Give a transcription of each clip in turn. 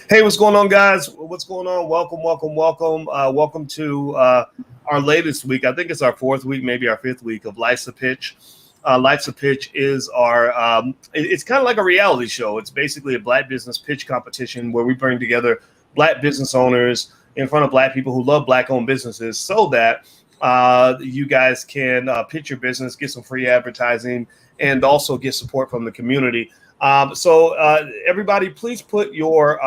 Hey, what's going on, guys? What's going on? Welcome to our latest week. I think it's our fourth week, maybe our fifth week of Life's a Pitch. Life's a Pitch is our, it's kind of like a reality show. It's basically a Black business pitch competition where we bring together Black business owners in front of Black people who love Black-owned businesses so that you guys can pitch your business, get some free advertising, and also get support from the community. So everybody, please put your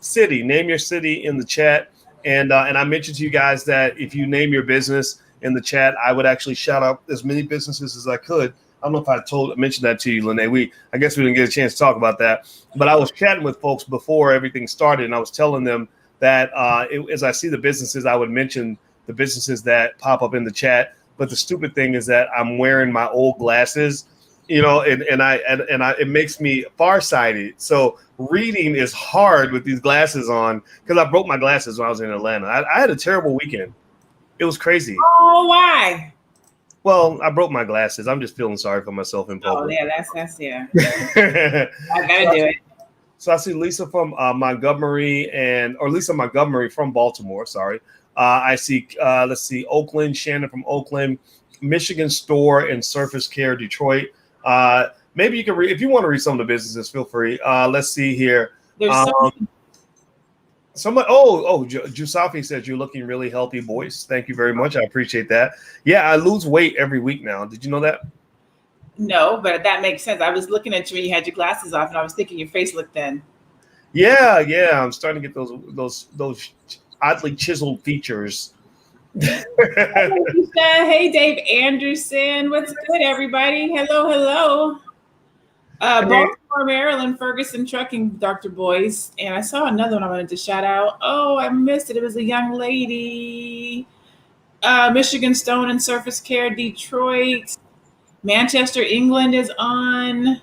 name your city in the chat. And I mentioned to you guys that if you name your business in the chat, I would actually shout out as many businesses as I could. I don't know if I mentioned that to you, Lanee. I guess we didn't get a chance to talk about that. But I was chatting with folks before everything started, and I was telling them that as I see the businesses, I would mention the businesses that pop up in the chat. But the stupid thing is that I'm wearing my old glasses, you know, and it makes me farsighted. So reading is hard with these glasses on because I broke my glasses when I was in Atlanta. I had a terrible weekend. It was crazy. Oh, why? Well, I broke my glasses. I'm just feeling sorry for myself in public. Oh, yeah, that's yeah. I gotta do it. So I see Lisa from Montgomery Lisa Montgomery from Baltimore. Sorry. I see, let's see, Oakland, Shannon from Oakland, Michigan Store and Surface Care, Detroit. Maybe you can read, if you want to read some of the businesses, feel free. Let's see here. There's somebody, Jusafi says you're looking really healthy, Boyce. Thank you very much. I appreciate that. Yeah, I lose weight every week now. Did you know that? No, but that makes sense. I was looking at you when you had your glasses off, and I was thinking your face looked thin. Yeah. I'm starting to get those oddly chiseled features. Hey, Dave Anderson. What's good, everybody? Hello. Baltimore, Maryland, Ferguson Trucking, Dr. Boyce. And I saw another one I wanted to shout out. Oh, I missed it. It was a young lady. Michigan Stone and Surface Care, Detroit. Manchester, England is on.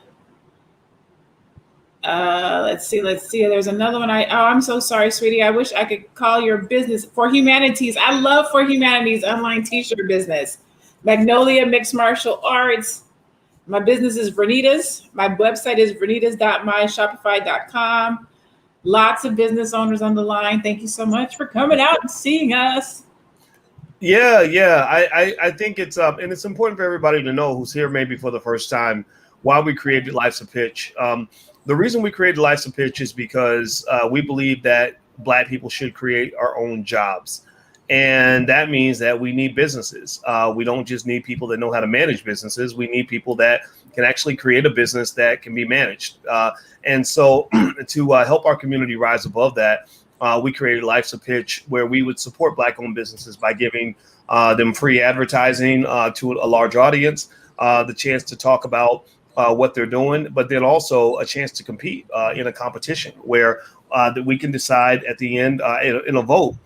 Let's see. There's another one. I'm so sorry, sweetie. I wish I could call your business For Humanities. I love For Humanities online t-shirt business. Magnolia Mixed Martial Arts. My business is Vernita's. My website is vernitas.myshopify.com. Lots of business owners on the line. Thank you so much for coming out and seeing us. Yeah. I think it's and it's important for everybody to know who's here maybe for the first time why we created Life's a Pitch. The reason we created Life's a Pitch is because we believe that Black people should create our own jobs. And that means that we need businesses. We don't just need people that know how to manage businesses. We need people that can actually create a business that can be managed. And so to help our community rise above that, we created Life's a Pitch where we would support Black-owned businesses by giving them free advertising to a large audience, the chance to talk about what they're doing, but then also a chance to compete in a competition where that we can decide at the end in a vote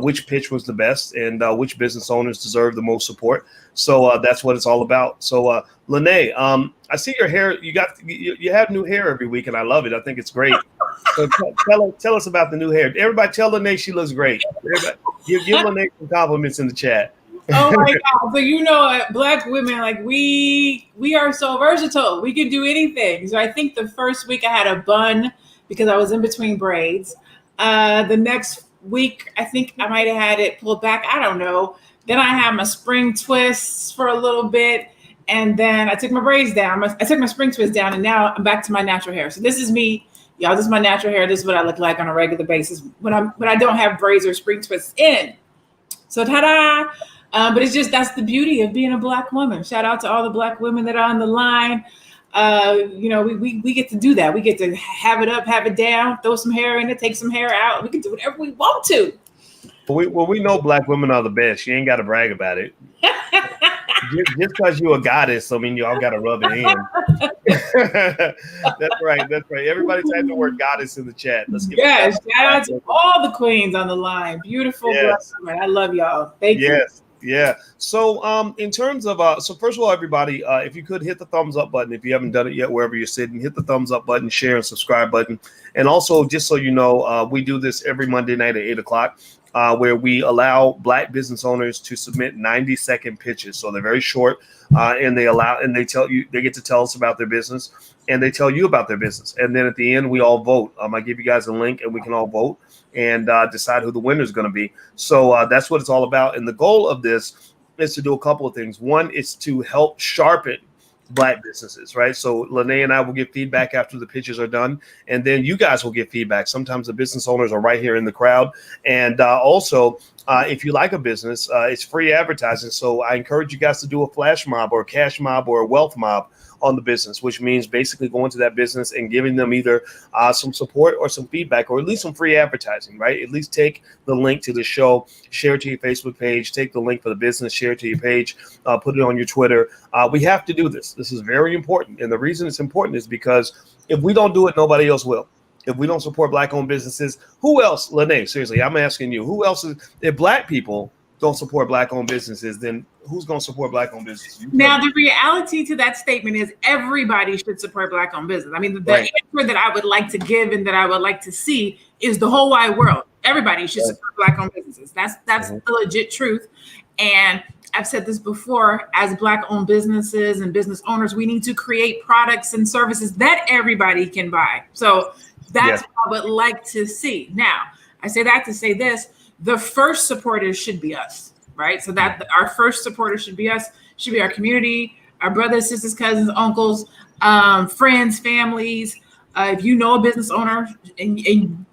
which pitch was the best and which business owners deserve the most support. So that's what it's all about. So Lanee, I see your hair. You have new hair every week, and I love it. I think it's great. So tell us about the new hair. Everybody, tell Lanee she looks great. Everybody, give Lanee some compliments in the chat. Oh my God. So you know, Black women, like we are so versatile. We can do anything. So I think the first week I had a bun because I was in between braids. The next week, I think I might have had it pulled back. I don't know. Then I had my spring twists for a little bit. And then I took my braids down. I took my spring twist down, and now I'm back to my natural hair. So this is me. Y'all, this is my natural hair. This is what I look like on a regular basis when I don't have braids or spring twists in. So ta-da! But it's just, that's the beauty of being a Black woman. Shout out to all the Black women that are on the line. We get to do that. We get to have it up, have it down, throw some hair in it, take some hair out. We can do whatever we want to. We know Black women are the best. You ain't got to brag about it. just because you're a goddess, I mean, y'all got to rub it in. That's right. Everybody type the word goddess in the chat. Let's give shout out to all the queens on the line. Beautiful Black women. I love y'all. Thank you. Yeah. So in terms of so first of all, everybody, if you could hit the thumbs up button if you haven't done it yet, wherever you're sitting, hit the thumbs up button, share and subscribe button. And also, just so you know, we do this every Monday night at 8:00. Where we allow Black business owners to submit 90-second pitches. So they're very short, and they get to tell us about their business. and they tell you about their business. And then at the end, we all vote. I give you guys a link and we can all vote and decide who the winner is going to be. So that's what it's all about. And the goal of this is to do a couple of things. One is to help sharpen Black businesses, right? So Lanee and I will give feedback after the pitches are done, and then you guys will give feedback. Sometimes the business owners are right here in the crowd. And also, if you like a business, it's free advertising. So I encourage you guys to do a flash mob or a cash mob or a wealth mob on the business, which means basically going to that business and giving them either some support or some feedback, or at least some free advertising, right? At least take the link to the show, share it to your Facebook page, take the link for the business, share it to your page, put it on your Twitter. We have to do this. This is very important. And the reason it's important is because if we don't do it, nobody else will. If we don't support Black-owned businesses, who else, Lanee, seriously, I'm asking you, who else is, if Black people don't support Black-owned businesses, then who's going to support Black-owned businesses? Now, the reality to that statement is everybody should support Black-owned business. I mean, the Right. answer that I would like to give and that I would like to see is the whole wide world. Everybody should support Black-owned businesses. That's the legit truth. And I've said this before, as Black-owned businesses and business owners, we need to create products and services that everybody can buy. So that's what I would like to see. Now, I say that to say this, the first supporters should be us, right? So that our first supporters should be us, should be our community, our brothers, sisters, cousins, uncles, friends, families. If you know a business owner, and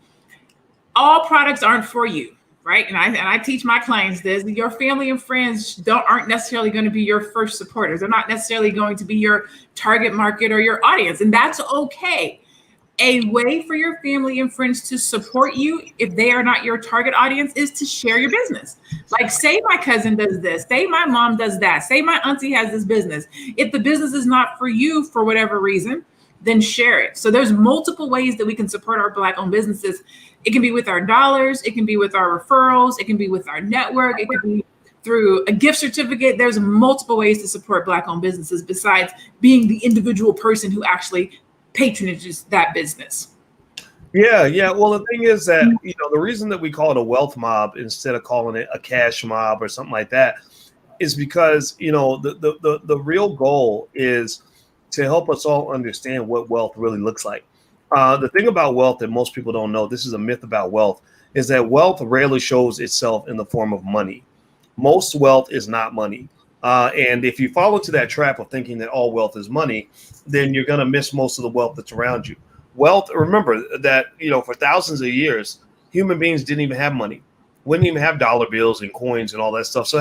all products aren't for you, right? And I teach my clients this: your family and friends aren't necessarily going to be your first supporters. They're not necessarily going to be your target market or your audience, and that's okay. A way for your family and friends to support you if they are not your target audience is to share your business. Like, say my cousin does this, say my mom does that, say my auntie has this business. If the business is not for you for whatever reason, then share it. So there's multiple ways that we can support our Black-owned businesses. It can be with our dollars, it can be with our referrals, it can be with our network, it can be through a gift certificate. There's multiple ways to support Black-owned businesses besides being the individual person who actually patronages that business. Yeah. Well, the thing is that, the reason that we call it a wealth mob instead of calling it a cash mob or something like that is because, the real goal is to help us all understand what wealth really looks like. The thing about wealth that most people don't know, this is a myth about wealth, is that wealth rarely shows itself in the form of money. Most wealth is not money. And if you fall into that trap of thinking that all wealth is money, then you're going to miss most of the wealth that's around you. Wealth, remember that, for thousands of years, human beings didn't even have money. Wouldn't even have dollar bills and coins and all that stuff. So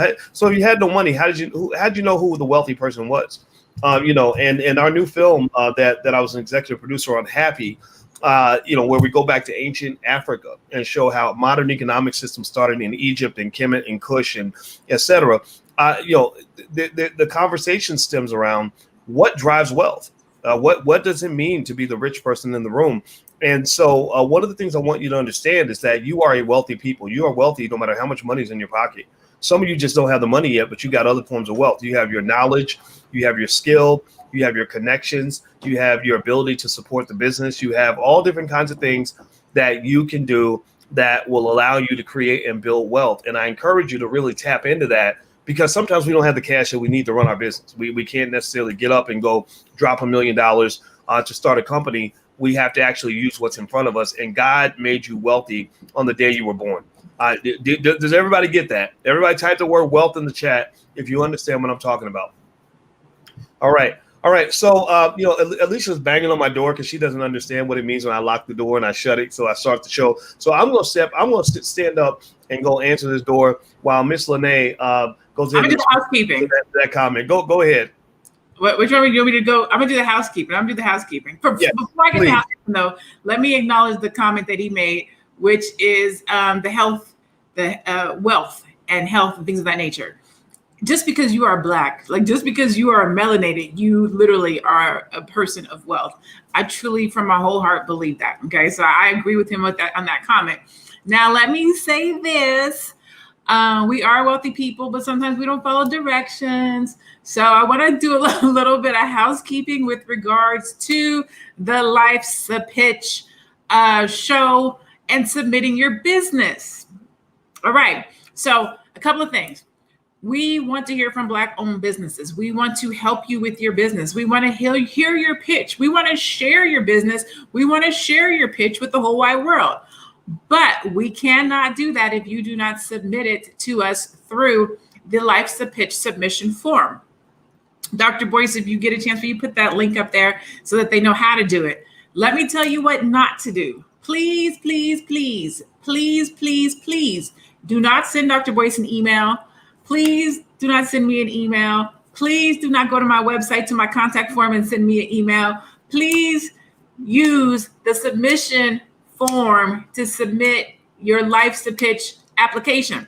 if you had no money, how did you know who the wealthy person was? And our new film that I was an executive producer on, Happy, where we go back to ancient Africa and show how modern economic systems started in Egypt and Kemet and Kush and et cetera. The conversation stems around what drives wealth. What does it mean to be the rich person in the room? And so one of the things I want you to understand is that you are a wealthy people. You are wealthy no matter how much money is in your pocket. Some of you just don't have the money yet, but you got other forms of wealth. You have your knowledge, you have your skill, you have your connections, you have your ability to support the business. You have all different kinds of things that you can do that will allow you to create and build wealth. And I encourage you to really tap into that, because sometimes we don't have the cash that we need to run our business. We can't necessarily get up and go drop $1 million to start a company. We have to actually use what's in front of us. And God made you wealthy on the day you were born. Does everybody get that? Everybody type the word wealth in the chat if you understand what I'm talking about. All right. So, Alicia's banging on my door because she doesn't understand what it means when I lock the door and I shut it. So I start the show. So I'm going to stand up and go answer this door while Miss Lanee goes in. I'm going to do the housekeeping. That comment. Go ahead. Which one do you want me to go? I'm going to do the housekeeping. Before I get to the housekeeping, though, let me acknowledge the comment that he made, which is the health, wealth and health and things of that nature. Just because you are Black, just because you are melanated, you literally are a person of wealth. I truly, from my whole heart, believe that. Okay, so I agree with him on that comment. Now, let me say this. We are wealthy people, but sometimes we don't follow directions. So I want to do a little bit of housekeeping with regards to the Life's a Pitch show and submitting your business. All right. So a couple of things. We want to hear from Black-owned businesses. We want to help you with your business. We want to hear your pitch. We want to share your business. We want to share your pitch with the whole wide world. But we cannot do that if you do not submit it to us through the Life's a Pitch submission form. Dr. Boyce, if you get a chance, will you put that link up there so that they know how to do it? Let me tell you what not to do. Please, please, please, please, please, please do not send Dr. Boyce an email. Please do not send me an email. Please do not go to my website, to my contact form, and send me an email. Please use the submission form to submit your Life's a Pitch application.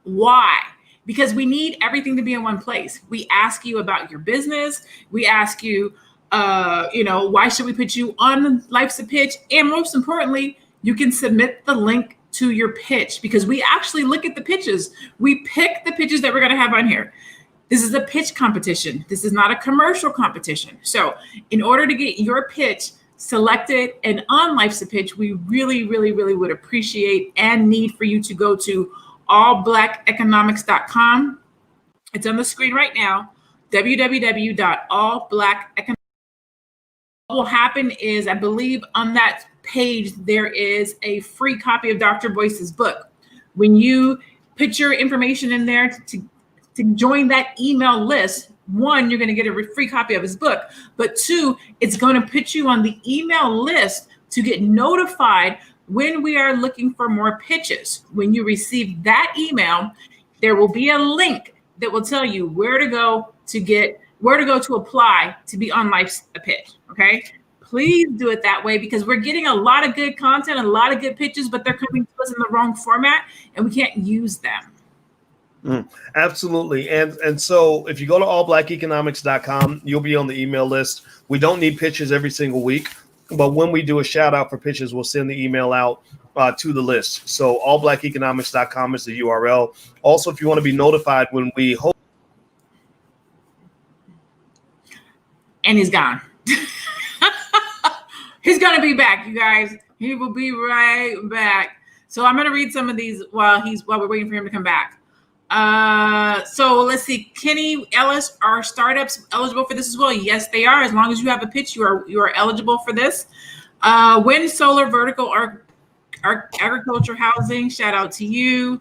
Why? Because we need everything to be in one place. We ask you about your business. We ask you, why should we put you on Life's a Pitch? And most importantly, you can submit the link to your pitch, because we actually look at the pitches. We pick the pitches that we're going to have on here. This is a pitch competition. This is not a commercial competition. So in order to get your pitch selected and on Life's a Pitch, we really, really, really would appreciate and need for you to go to allblackeconomics.com. It's on the screen right now, www.allblackeconomics. What will happen is, I believe on that page, there is a free copy of Dr. Boyce's book. When you put your information in there to join that email list, one, you're going to get a free copy of his book, but two, it's going to put you on the email list to get notified when we are looking for more pitches. When you receive that email, there will be a link that will tell you where to go to apply to be on Life's a Pitch. Okay. Please do it that way, because we're getting a lot of good content, a lot of good pitches, but they're coming to us in the wrong format and we can't use them. Absolutely. And so if you go to allblackeconomics.com, you'll be on the email list. We don't need pitches every single week, but when we do a shout out for pitches, we'll send the email out to the list. So allblackeconomics.com is the URL. Also, if you want to be notified when we host. And he's gone. He's going to be back, you guys. He will be right back. So I'm going to read some of these while we're waiting for him to come back. So let's see. Kenny Ellis, are startups eligible for this as well? Yes, they are. As long as you have a pitch, you are eligible for this. Wind, solar, vertical, agriculture, housing. Shout out to you.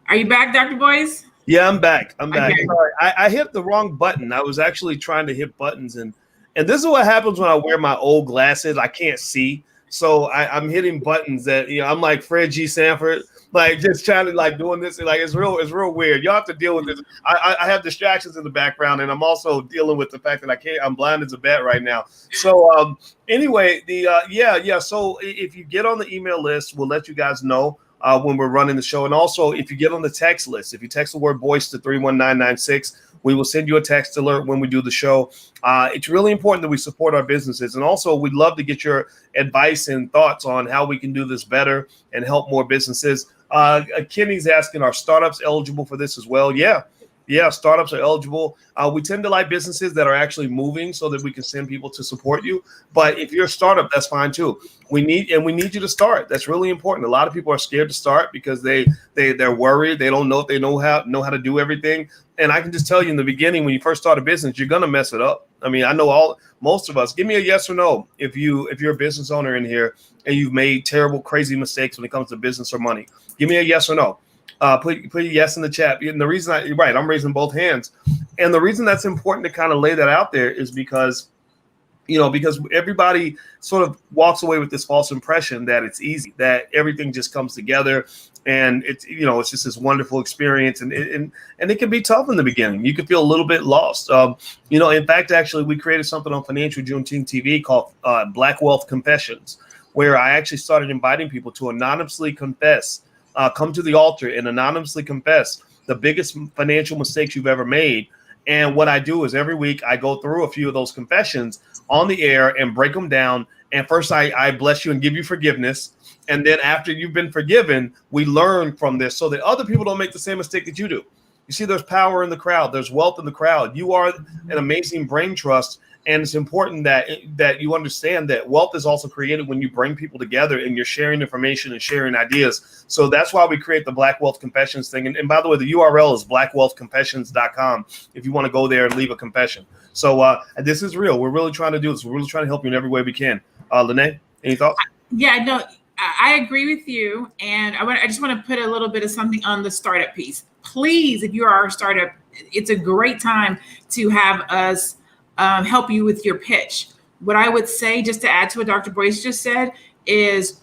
Are you back, Dr. Boyce? Yeah, I'm back. Okay. Sorry, I hit the wrong button. I was actually trying to hit buttons, and this is what happens when I wear my old glasses. I can't see, so I'm hitting buttons that I'm like Fred G. Sanford, like just trying to like doing this. Like it's real weird. Y'all have to deal with this. I have distractions in the background, and I'm also dealing with the fact that I'm blind as a bat right now. So anyway, So if you get on the email list, we'll let you guys know when we're running the show. And also, if you get on the text list, if you text the word Boyce to 31996, we will send you a text alert when we do the show. It's really important that we support our businesses. And also, we'd love to get your advice and thoughts on how we can do this better and help more businesses. Kenny's asking, are startups eligible for this as well? Yeah, startups are eligible. We tend to like businesses that are actually moving so that we can send people to support you. But if you're a startup, that's fine too. We need you to start. That's really important. A lot of people are scared to start because they're worried. They don't know if they know how to do everything. And I can just tell you in the beginning, when you first start a business, you're gonna mess it up. I mean, I know most of us. Give me a yes or no if you're a business owner in here and you've made terrible, crazy mistakes when it comes to business or money. Give me a yes or no. Put a yes in the chat. And the reason I'm raising both hands. And the reason that's important to kind of lay that out there is because everybody sort of walks away with this false impression that it's easy, that everything just comes together and it's just this wonderful experience. And it can be tough in the beginning. You can feel a little bit lost. In fact, actually, we created something on Financial Juneteenth TV called Black Wealth Confessions, where I actually started inviting people to anonymously confess. Come to the altar and anonymously confess the biggest financial mistakes you've ever made. And what I do is every week I go through a few of those confessions on the air and break them down. And first I bless you and give you forgiveness. And then after you've been forgiven, we learn from this so that other people don't make the same mistake that you do. You see, there's power in the crowd. There's wealth in the crowd. You are an amazing brain trust. And it's important that you understand that wealth is also created when you bring people together and you're sharing information and sharing ideas. So that's why we create the Black Wealth Confessions thing. And by the way, the URL is blackwealthconfessions.com if you want to go there and leave a confession. So this is real. We're really trying to do this. We're really trying to help you in every way we can. Lanee, any thoughts? Yeah, no, I agree with you. And I just want to put a little bit of something on the startup piece. Please, if you are a startup, it's a great time to have us help you with your pitch. What I would say, just to add to what Dr. Boyce just said, is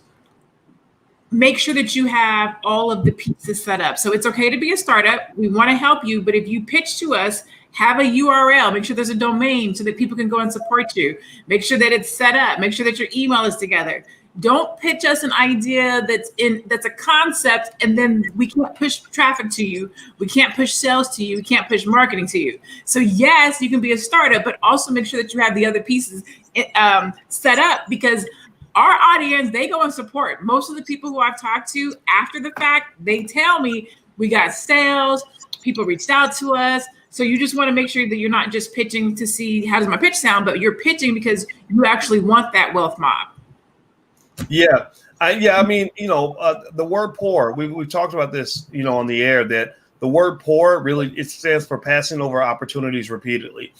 make sure that you have all of the pieces set up. So it's okay to be a startup. We want to help you, but if you pitch to us, have a URL, make sure there's a domain so that people can go and support you. Make sure that it's set up. Make sure that your email is together. Don't pitch us an idea that's a concept and then we can't push traffic to you. We can't push sales to you. We can't push marketing to you. So yes, you can be a startup, but also make sure that you have the other pieces set up, because our audience, they go and support. Most of the people who I've talked to after the fact, they tell me we got sales, people reached out to us. So you just want to make sure that you're not just pitching to see how does my pitch sound, but you're pitching because you actually want that wealth mob. Yeah. I mean, the word poor, we've talked about this, on the air, that the word poor really, it stands for passing over opportunities repeatedly.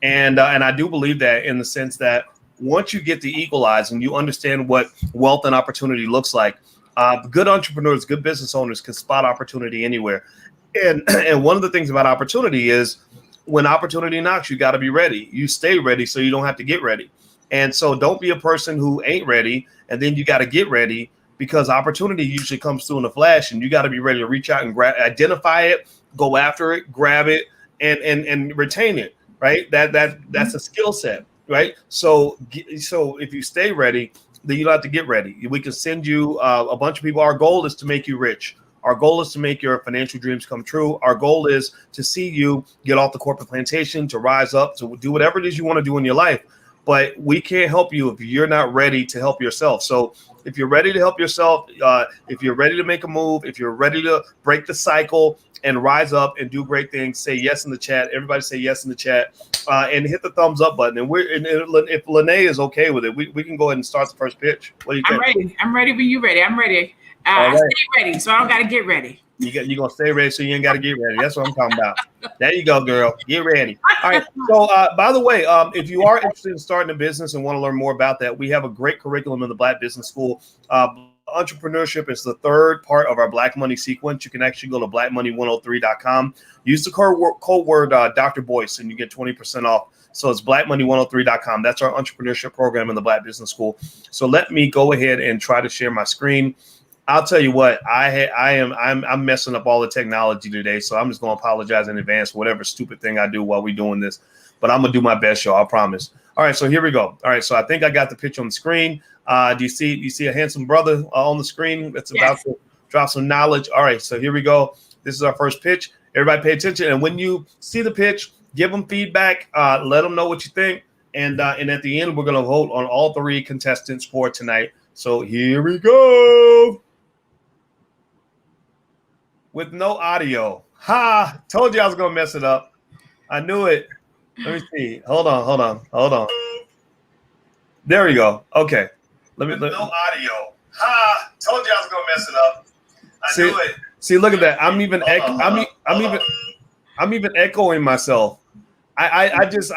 And I do believe that, in the sense that once you get to equalize and you understand what wealth and opportunity looks like, good entrepreneurs, good business owners can spot opportunity anywhere. And one of the things about opportunity is when opportunity knocks, you got to be ready. You stay ready so you don't have to get ready. And so don't be a person who ain't ready and then you got to get ready, because opportunity usually comes through in a flash and you got to be ready to reach out and identify it, go after it, grab it, and retain it. Right. That's a skill set. Right. So if you stay ready, then you don't have to get ready. We can send you a bunch of people. Our goal is to make you rich. Our goal is to make your financial dreams come true. Our goal is to see you get off the corporate plantation, to rise up, to do whatever it is you want to do in your life. But we can't help you if you're not ready to help yourself. So if you're ready to help yourself, if you're ready to make a move, if you're ready to break the cycle and rise up and do great things, say yes in the chat. Everybody say yes in the chat, and hit the thumbs up button. And if Lanee is okay with it, we can go ahead and start the first pitch. What do you think? I'm ready when you're ready. I'm ready. I stay ready, so I don't got to get ready. You're going to stay ready, so you ain't got to get ready. That's what I'm talking about. There you go, girl. Get ready. All right. So, by the way, if you are interested in starting a business and want to learn more about that, we have a great curriculum in the Black Business School. Entrepreneurship is the third part of our Black Money sequence. You can actually go to blackmoney103.com. Use the code word Dr. Boyce, and you get 20% off. So it's blackmoney103.com. That's our entrepreneurship program in the Black Business School. So let me go ahead and try to share my screen. I'll tell you what, I'm messing up all the technology today, so I'm just going to apologize in advance for whatever stupid thing I do while we're doing this. But I'm going to do my best, y'all, I promise. All right, so here we go. All right, so I think I got the picture on the screen. Do you see a handsome brother on the screen that's about to drop some knowledge? All right, so here we go. This is our first pitch. Everybody pay attention. And when you see the pitch, give them feedback. Let them know what you think. And at the end, we're going to vote on all three contestants for tonight. So here we go. With no audio. Ha! Told you I was going to mess it up. I knew it. Let me see. Hold on. There we go. Okay. No audio. Ha! Told you I was going to mess it up. I knew it. See, look at that. I'm even echoing myself. I just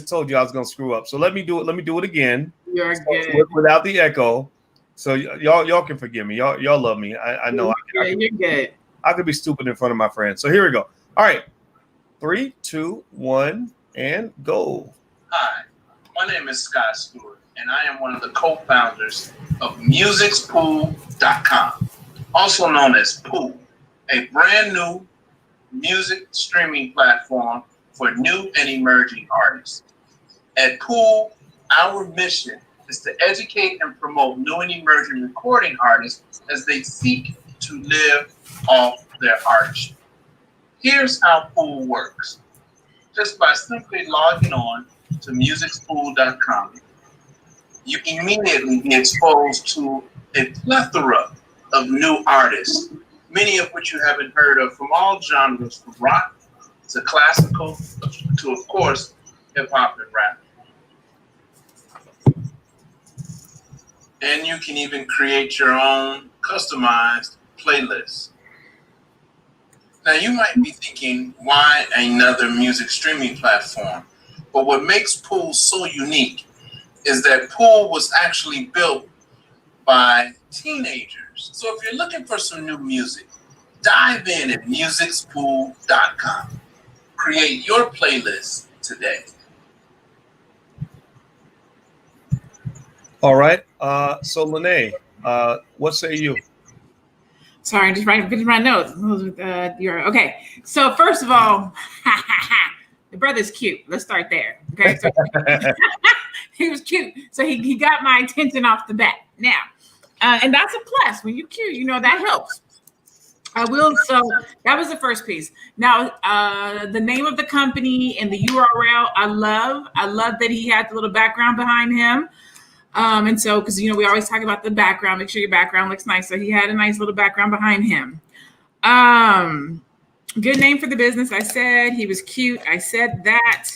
told you I was going to screw up. So let me do it. Let me do it again. You're good. Without the echo. So y'all can forgive me. Y'all love me. I know. You're good. I could be stupid in front of my friends. So here we go. All right. 3, 2, 1, and go. Hi, my name is Scott Stewart, and I am one of the co-founders of MusicsPool.com, also known as Pool, a brand new music streaming platform for new and emerging artists. At Pool, our mission is to educate and promote new and emerging recording artists as they seek to live off their art. Here's how Pool works. Just by simply logging on to MusicsPool.com, you immediately be exposed to a plethora of new artists, many of which you haven't heard of, from all genres, from rock to classical to, of course, hip hop and rap. and you can even create your own customized playlist. Now, you might be thinking, why another music streaming platform? But what makes Pool so unique is that Pool was actually built by teenagers. So if you're looking for some new music, dive in at musicspool.com. Create your playlist today. All right. So Lanee, what say you? Sorry, just writing my notes. You're okay. So first of all, the brother's cute. Let's start there. Okay. So he was cute. So he got my attention off the bat. Now, and that's a plus. When you're cute, you know, that helps. I will. So that was the first piece. Now, the name of the company and the URL, I love that he had the little background behind him. And so, because, you know, we always talk about the background, make sure your background looks nice. So he had a nice little background behind him. Good name for the business. I said he was cute. I said that.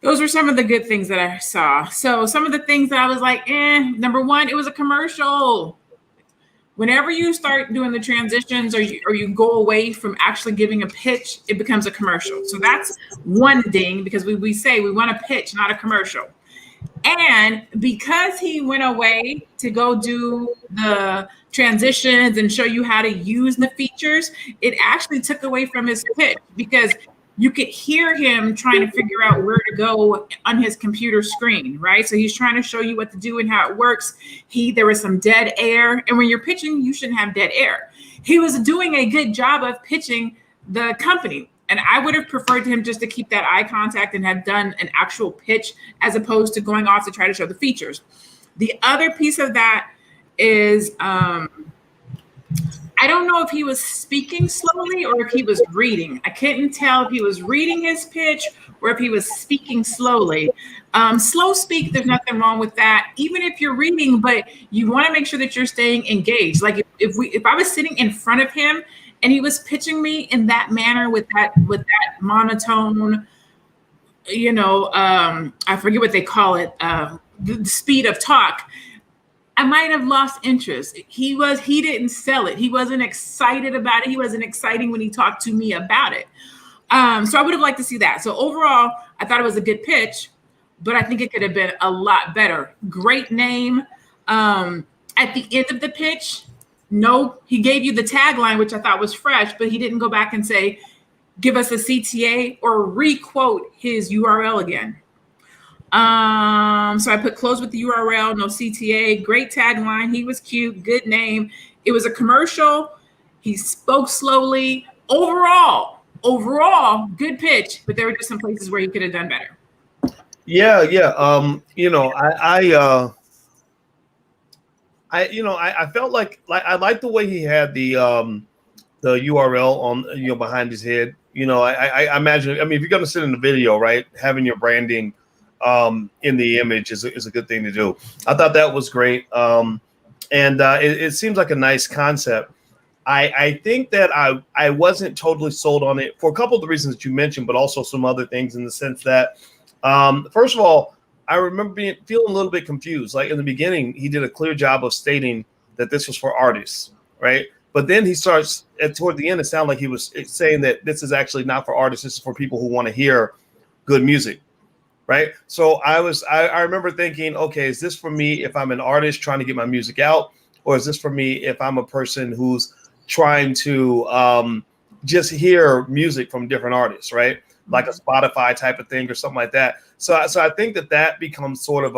Those were some of the good things that I saw. So some of the things that I was like, number one, it was a commercial. Whenever you start doing the transitions or you go away from actually giving a pitch, it becomes a commercial. So that's one thing, because we say we want a pitch, not a commercial. And because he went away to go do the transitions and show you how to use the features, it actually took away from his pitch, because you could hear him trying to figure out where to go on his computer screen, right? So he's trying to show you what to do and how it works. There was some dead air. And when you're pitching, you shouldn't have dead air. He was doing a good job of pitching the company. And I would have preferred him just to keep that eye contact and have done an actual pitch, as opposed to going off to try to show the features. The other piece of that is, I don't know if he was speaking slowly or if he was reading. I couldn't tell if he was reading his pitch or if he was speaking slowly. Slow speak, there's nothing wrong with that, even if you're reading, but you want to make sure that you're staying engaged. Like if I was sitting in front of him and he was pitching me in that manner with that monotone, you know, I forget what they call it, the speed of talk, I might have lost interest. He didn't sell it. He wasn't excited about it. He wasn't exciting when he talked to me about it. So I would have liked to see that. So overall, I thought it was a good pitch, but I think it could have been a lot better. Great name. At the end of the pitch, no, he gave you the tagline, which I thought was fresh, but he didn't go back and say, give us a CTA or re-quote his URL again. So I put close with the URL, no CTA, great tagline. He was cute, good name. It was a commercial. He spoke slowly. Overall, good pitch, but there were just some places where he could have done better. Yeah. You know, I felt like I liked the way he had the URL on, you know, behind his head. You know, I imagine, I mean, if you're going to sit in the video, right, having your branding in the image is a good thing to do. I thought that was great. And it seems like a nice concept. I think that I wasn't totally sold on it for a couple of the reasons that you mentioned, but also some other things, in the sense that, first of all, I remember feeling a little bit confused. Like in the beginning, he did a clear job of stating that this was for artists, right? But then he starts toward the end, it sounded like he was saying that this is actually not for artists. This is for people who want to hear good music. Right. So I remember thinking, okay, is this for me if I'm an artist trying to get my music out, or is this for me if I'm a person who's trying to just hear music from different artists, right? Like a Spotify type of thing or something like that. So I think that becomes sort of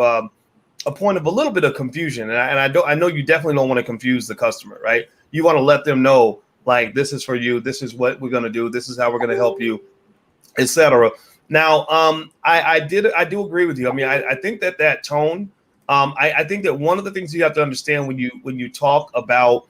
a point of a little bit of confusion. And I know you definitely don't want to confuse the customer, right? You want to let them know, like, this is for you. This is what we're going to do. This is how we're going to help you, etc. Now, I do agree with you. I mean, I think that tone, I think that one of the things you have to understand when you talk about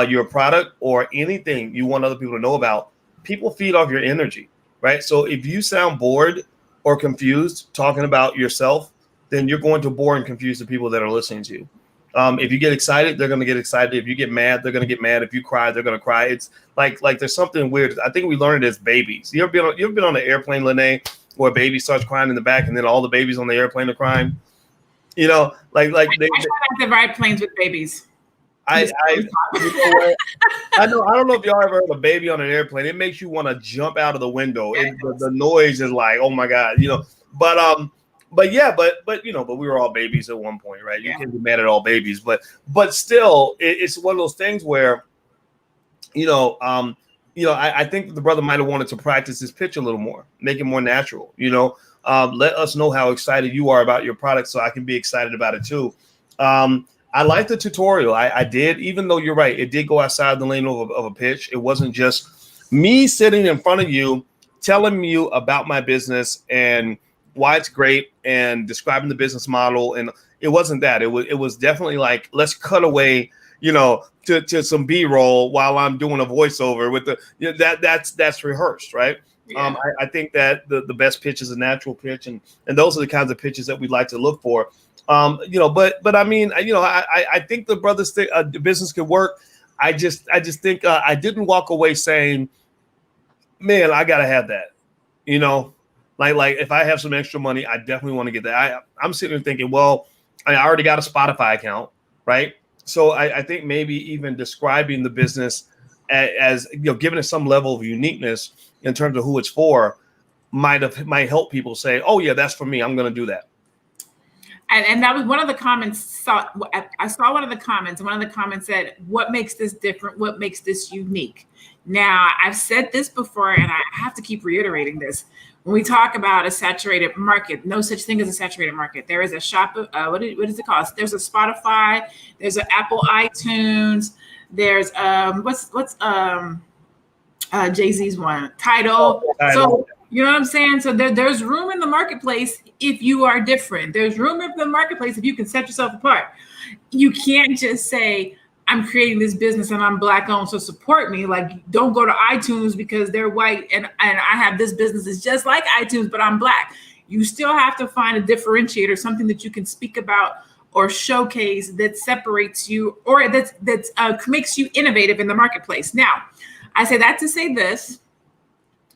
your product or anything you want other people to know about, people feed off your energy, right? So if you sound bored or confused talking about yourself, then you're going to bore and confuse the people that are listening to you. If you get excited, they're going to get excited. If you get mad, they're going to get mad. If you cry, they're going to cry. It's like there's something weird. I think we learned it as babies. You ever been on an airplane, Lanee, where a baby starts crying in the back and then all the babies on the airplane are crying? You know, like I try not to ride planes with babies. You know what? I don't know if y'all ever heard a baby on an airplane. It makes you want to jump out of the window. The noise is like, oh my God, you know. But yeah, but you know, but we were all babies at one point, right? You can't be mad at all babies, but still, it's one of those things where, I think the brother might have wanted to practice his pitch a little more, make it more natural. Let us know how excited you are about your product, so I can be excited about it too. I like the tutorial. I did, even though you're right, it did go outside the lane of a pitch. It wasn't just me sitting in front of you, telling you about my business and why it's great and describing the business model. And it wasn't that. It was definitely like, let's cut away, to some B-roll while I'm doing a voiceover with that's rehearsed, right? Yeah. I think that the best pitch is a natural pitch, and those are the kinds of pitches that we'd like to look for. But I mean, I think the brothers think the business could work. I just think I didn't walk away saying, man, I gotta have that. Like if I have some extra money, I definitely want to get that. I'm sitting there thinking, well, I already got a Spotify account, right? So I think maybe even describing the business as giving it some level of uniqueness in terms of who it's for might help people say, oh yeah, that's for me. I'm going to do that. And that was one of the comments. I saw one of the comments. One of the comments said, what makes this different? What makes this unique? Now, I've said this before, and I have to keep reiterating this. When we talk about a saturated market, no such thing as a saturated market. There is a shop. What is it called? There's a Spotify. There's an Apple iTunes. There's what's Jay-Z's one? Tidal. So you know what I'm saying? So there's room in the marketplace if you are different. There's room in the marketplace if you can set yourself apart. You can't just say, I'm creating this business and I'm Black owned, so support me. Like, don't go to iTunes because they're white and I have this business that's just like iTunes, but I'm Black. You still have to find a differentiator, something that you can speak about or showcase that separates you or that makes you innovative in the marketplace. Now, I say that to say this,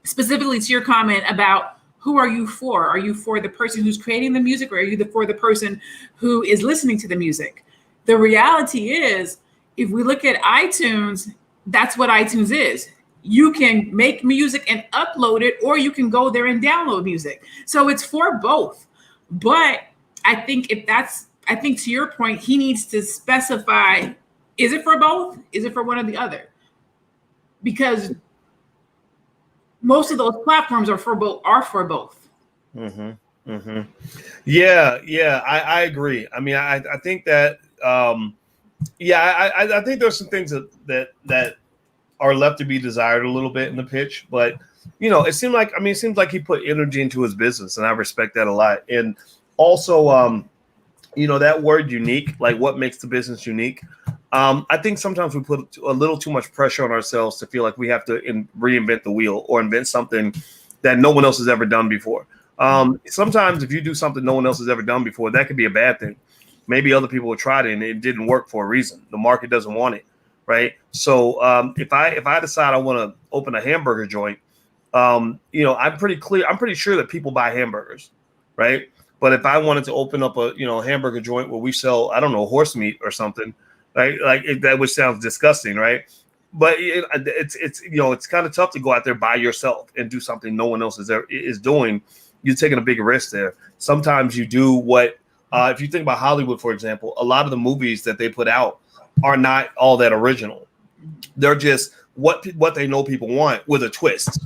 specifically to your comment about who are you for? Are you for the person who's creating the music, or are you for the person who is listening to the music? The reality is, if we look at iTunes, that's what iTunes is. You can make music and upload it, or you can go there and download music. So it's for both. But I think to your point, he needs to specify, is it for both? Is it for one or the other? Because most of those platforms are for both. Mm-hmm. Mm-hmm. Yeah, I agree. I mean, I think that I think there's some things that are left to be desired a little bit in the pitch, but it seems like he put energy into his business, and I respect that a lot. And also, that word unique, like what makes the business unique. I think sometimes we put a little too much pressure on ourselves to feel like we have to reinvent the wheel or invent something that no one else has ever done before. Sometimes if you do something no one else has ever done before, that could be a bad thing. Maybe other people have tried it and it didn't work for a reason. The market doesn't want it, right? So if I decide I want to open a hamburger joint, I'm pretty sure that people buy hamburgers, right? But if I wanted to open up a hamburger joint where we sell, I don't know, horse meat or something, right? That which sounds disgusting, right? But it's kind of tough to go out there by yourself and do something no one else is doing. You're taking a big risk there. Sometimes you do what. If you think about Hollywood, for example, a lot of the movies that they put out are not all that original. They're just what they know people want with a twist.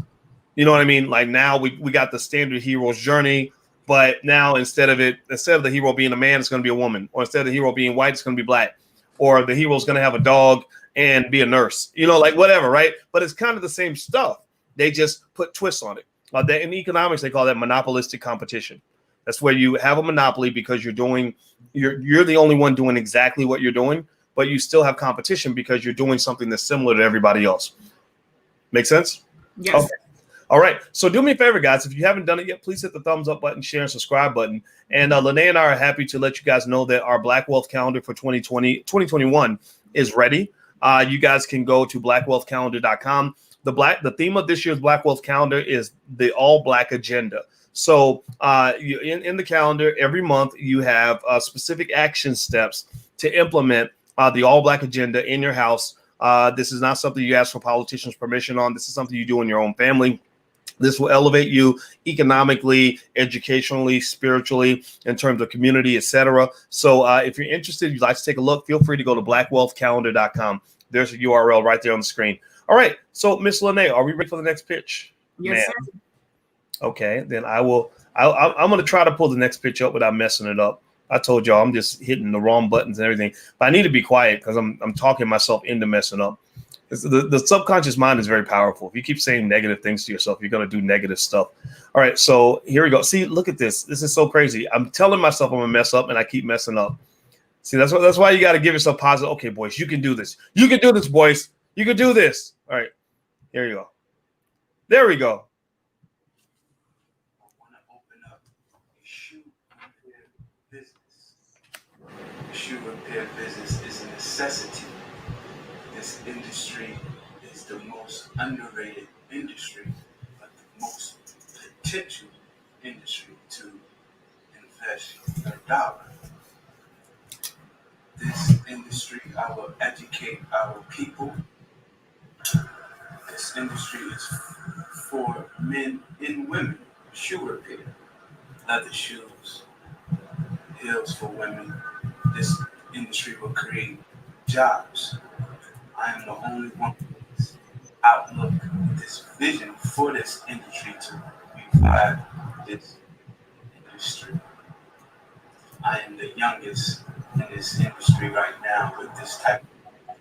You know what I mean? Like now we got the standard hero's journey, but now instead of the hero being a man, it's going to be a woman, or instead of the hero being white, it's going to be Black, or the hero's going to have a dog and be a nurse. Like whatever, right? But it's kind of the same stuff. They just put twists on it. In economics, they call that monopolistic competition. That's where you have a monopoly because you're the only one doing exactly what you're doing, but you still have competition because you're doing something that's similar to everybody else. Make sense? Yes. Okay. All right. So do me a favor, guys. If you haven't done it yet, please hit the thumbs up button, share, and subscribe button. And Lanee and I are happy to let you guys know that our Black Wealth Calendar for 2021 is ready. You guys can go to blackwealthcalendar.com. The theme of this year's Black Wealth Calendar is the all Black agenda. So in the calendar, every month you have specific action steps to implement the All Black agenda in your house. This is not something you ask for politicians' permission on. This is something you do in your own family. This will elevate you economically, educationally, spiritually, in terms of community, etc. So if you're interested, you'd like to take a look, feel free to go to blackwealthcalendar.com. There's a URL right there on the screen. All right. So Miss Lanee, are we ready for the next pitch? Yes, Ma'am. sir. Okay, then I'm going to try to pull the next pitch up without messing it up. I told y'all I'm just hitting the wrong buttons and everything, but I need to be quiet because I'm talking myself into messing up. The subconscious mind is very powerful. If you keep saying negative things to yourself, you're going to do negative stuff. All right, so here we go. See, look at this. This is so crazy. I'm telling myself I'm going to mess up, and I keep messing up. See, that's why you got to give yourself positive. Okay, Boyce, you can do this. You can do this, Boyce. You can do this. All right, here you go. There we go. I want to open up a shoe repair business. The shoe repair business is a necessity. This industry is the most underrated industry, but the most potential industry to invest your dollar. This industry, I will educate our people. This industry is for men and women. Shoe repair, leather shoes, heels for women. This industry will create jobs. I am the only one with this outlook, this vision for this industry to revive this industry. I am the youngest in this industry right now with this type of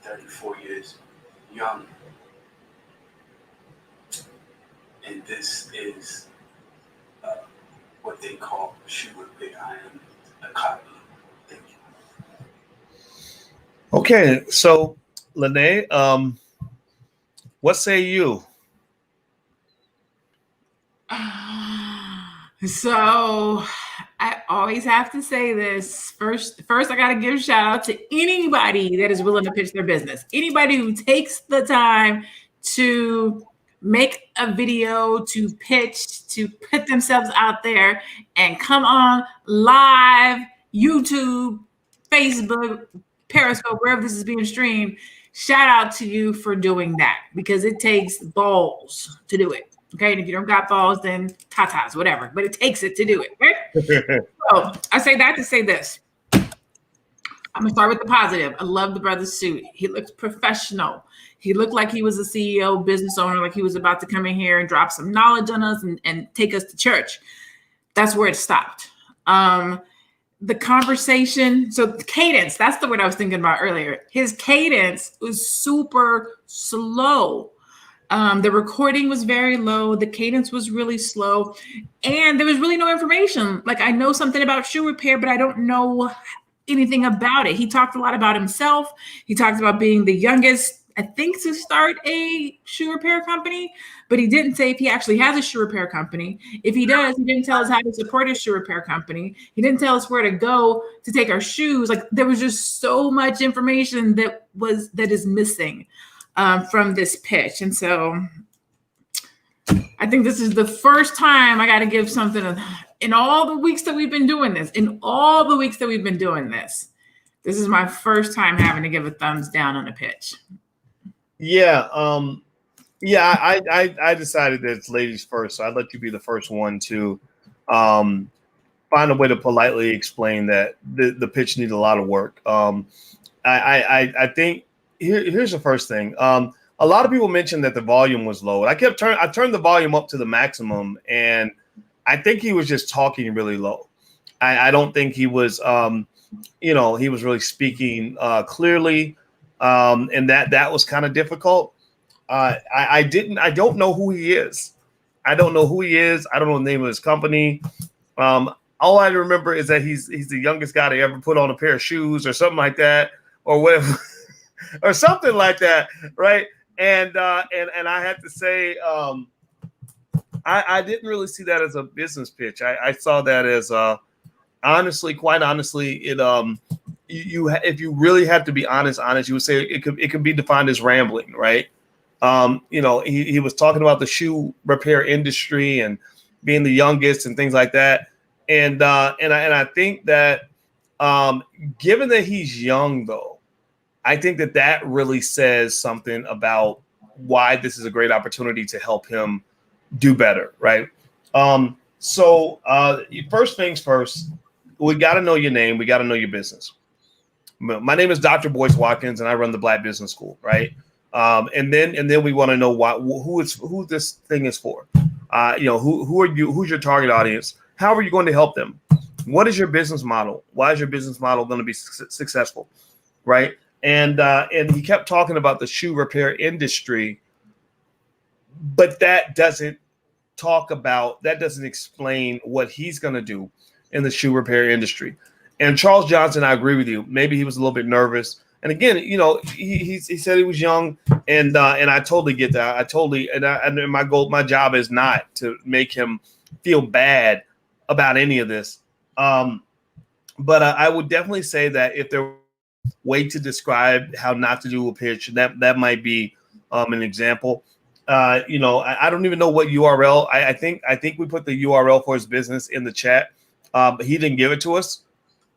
34 years young. And this is what they call shoe repair. I am a copy. Thank you. Okay, so Lanee, what say you? So I always have to say this. First, I got to give a shout out to anybody that is willing to pitch their business. Anybody who takes the time to make a video, to pitch, to put themselves out there and come on live, YouTube, Facebook, Periscope, wherever this is being streamed. Shout out to you for doing that, because it takes balls to do it. Okay, and if you don't got balls, then tatas, whatever. But it takes it to do it, right? So I say that to say this. I'm gonna start with the positive. I love the brother's suit. He looks professional. He looked like he was a CEO, business owner, like he was about to come in here and drop some knowledge on us and take us to church. That's where it stopped. The conversation, so the cadence, that's the word I was thinking about earlier. His cadence was super slow. The recording was very low. The cadence was really slow. And there was really no information. Like, I know something about shoe repair, but I don't know anything about it. He talked a lot about himself. He talked about being the youngest, I think, to start a shoe repair company, but he didn't say if he actually has a shoe repair company. If he does, he didn't tell us how to support his shoe repair company. He didn't tell us where to go to take our shoes. Like, there was just so much information that is missing from this pitch. And so I think this is the first time I got to give something in all the weeks that we've been doing this. This is my first time having to give a thumbs down on a pitch. Yeah, I decided that it's ladies first, so I'd let you be the first one to find a way to politely explain that the pitch needs a lot of work. I think here's the first thing. A lot of people mentioned that the volume was low. I turned the volume up to the maximum, and I think he was just talking really low. I don't think he was, he was really speaking clearly, and that was kind of difficult. I don't know who he is. I don't know the name of his company. All I remember is that he's the youngest guy to ever put on a pair of shoes or something like that, or whatever, or something like that, right? And I had to say, I didn't really see that as a business pitch. I saw that as quite honestly, it if you really had to be honest, you would say it could be defined as rambling, right? He was talking about the shoe repair industry and being the youngest and things like that. And I think that given that he's young, though, I think that really says something about why this is a great opportunity to help him do better, right? So first things first, we got to know your name. We got to know your business. My name is Dr. Boyce Watkins, and I run the Black Business School, right? And then we want to know who this thing is for. Who are you? Who's your target audience? How are you going to help them? What is your business model? Why is your business model going to be successful, right? And he kept talking about the shoe repair industry, but that doesn't explain what he's going to do in the shoe repair industry. And Charles Johnson, I agree with you. Maybe he was a little bit nervous. And again, he said he was young, and I totally get that. And my job is not to make him feel bad about any of this. But I would definitely say that if there were a way to describe how not to do a pitch, that might be an example. I don't even know what URL. I think we put the URL for his business in the chat, but he didn't give it to us.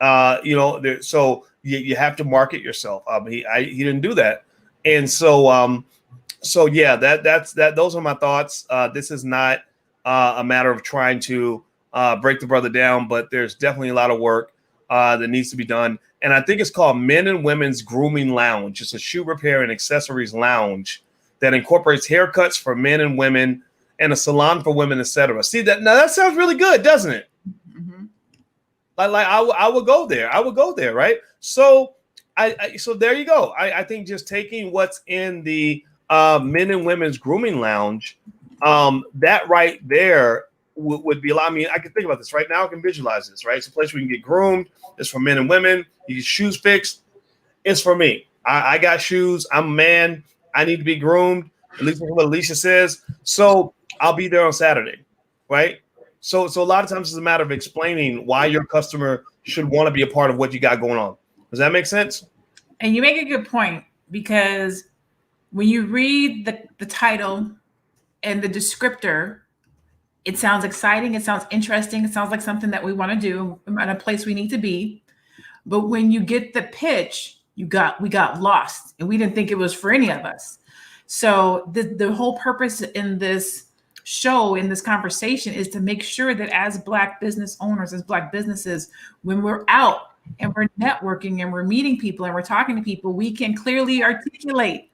So you have to market yourself. He didn't do that, and so yeah, that's those are my thoughts. This is not a matter of trying to break the brother down, but there's definitely a lot of work that needs to be done. And I think it's called Men and Women's Grooming Lounge. It's a shoe repair and accessories lounge that incorporates haircuts for men and women and a salon for women, etc. See that? Now that sounds really good, doesn't it? Mm-hmm. I would go there. I would go there, right? So so there you go. I think just taking what's in the Men and Women's Grooming Lounge, that right there would be a lot. I mean, I can think about this right now. I can visualize this, right? It's a place where you can get groomed. It's for men and women. You get shoes fixed. It's for me. I got shoes. I'm a man. I need to be groomed. At least that's what Alicia says. So I'll be there on Saturday, right? So a lot of times it's a matter of explaining why your customer should want to be a part of what you got going on. Does that make sense? And you make a good point, because when you read the title and the descriptor, it sounds exciting. It sounds interesting. It sounds like something that we want to do at a place we need to be. But when you get the pitch, we got lost, and we didn't think it was for any of us. So the whole purpose in this show, in this conversation, is to make sure that as Black business owners, as Black businesses, when we're out and we're networking and we're meeting people and we're talking to people, we can clearly articulate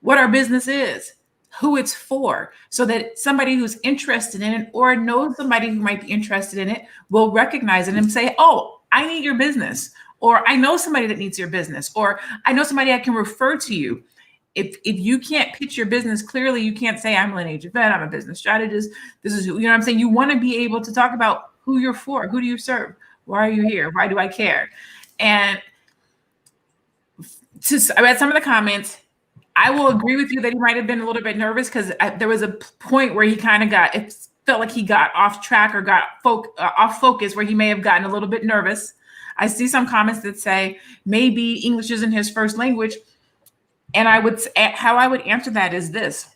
what our business is, who it's for, so that somebody who's interested in it or knows somebody who might be interested in it will recognize it and say, oh, I need your business, or I know somebody that needs your business, or I know somebody I can refer to you. If you can't pitch your business clearly, you can't say, I'm Lanee Javet, I'm a business strategist. This is who, you know what I'm saying? You want to be able to talk about who you're for, who do you serve? Why are you here? Why do I care? And I read some of the comments. I will agree with you that he might have been a little bit nervous, because there was a point where he kind of it felt like he got off track or got off focus, where he may have gotten a little bit nervous. I see some comments that say maybe English isn't his first language. And how I would answer that is this.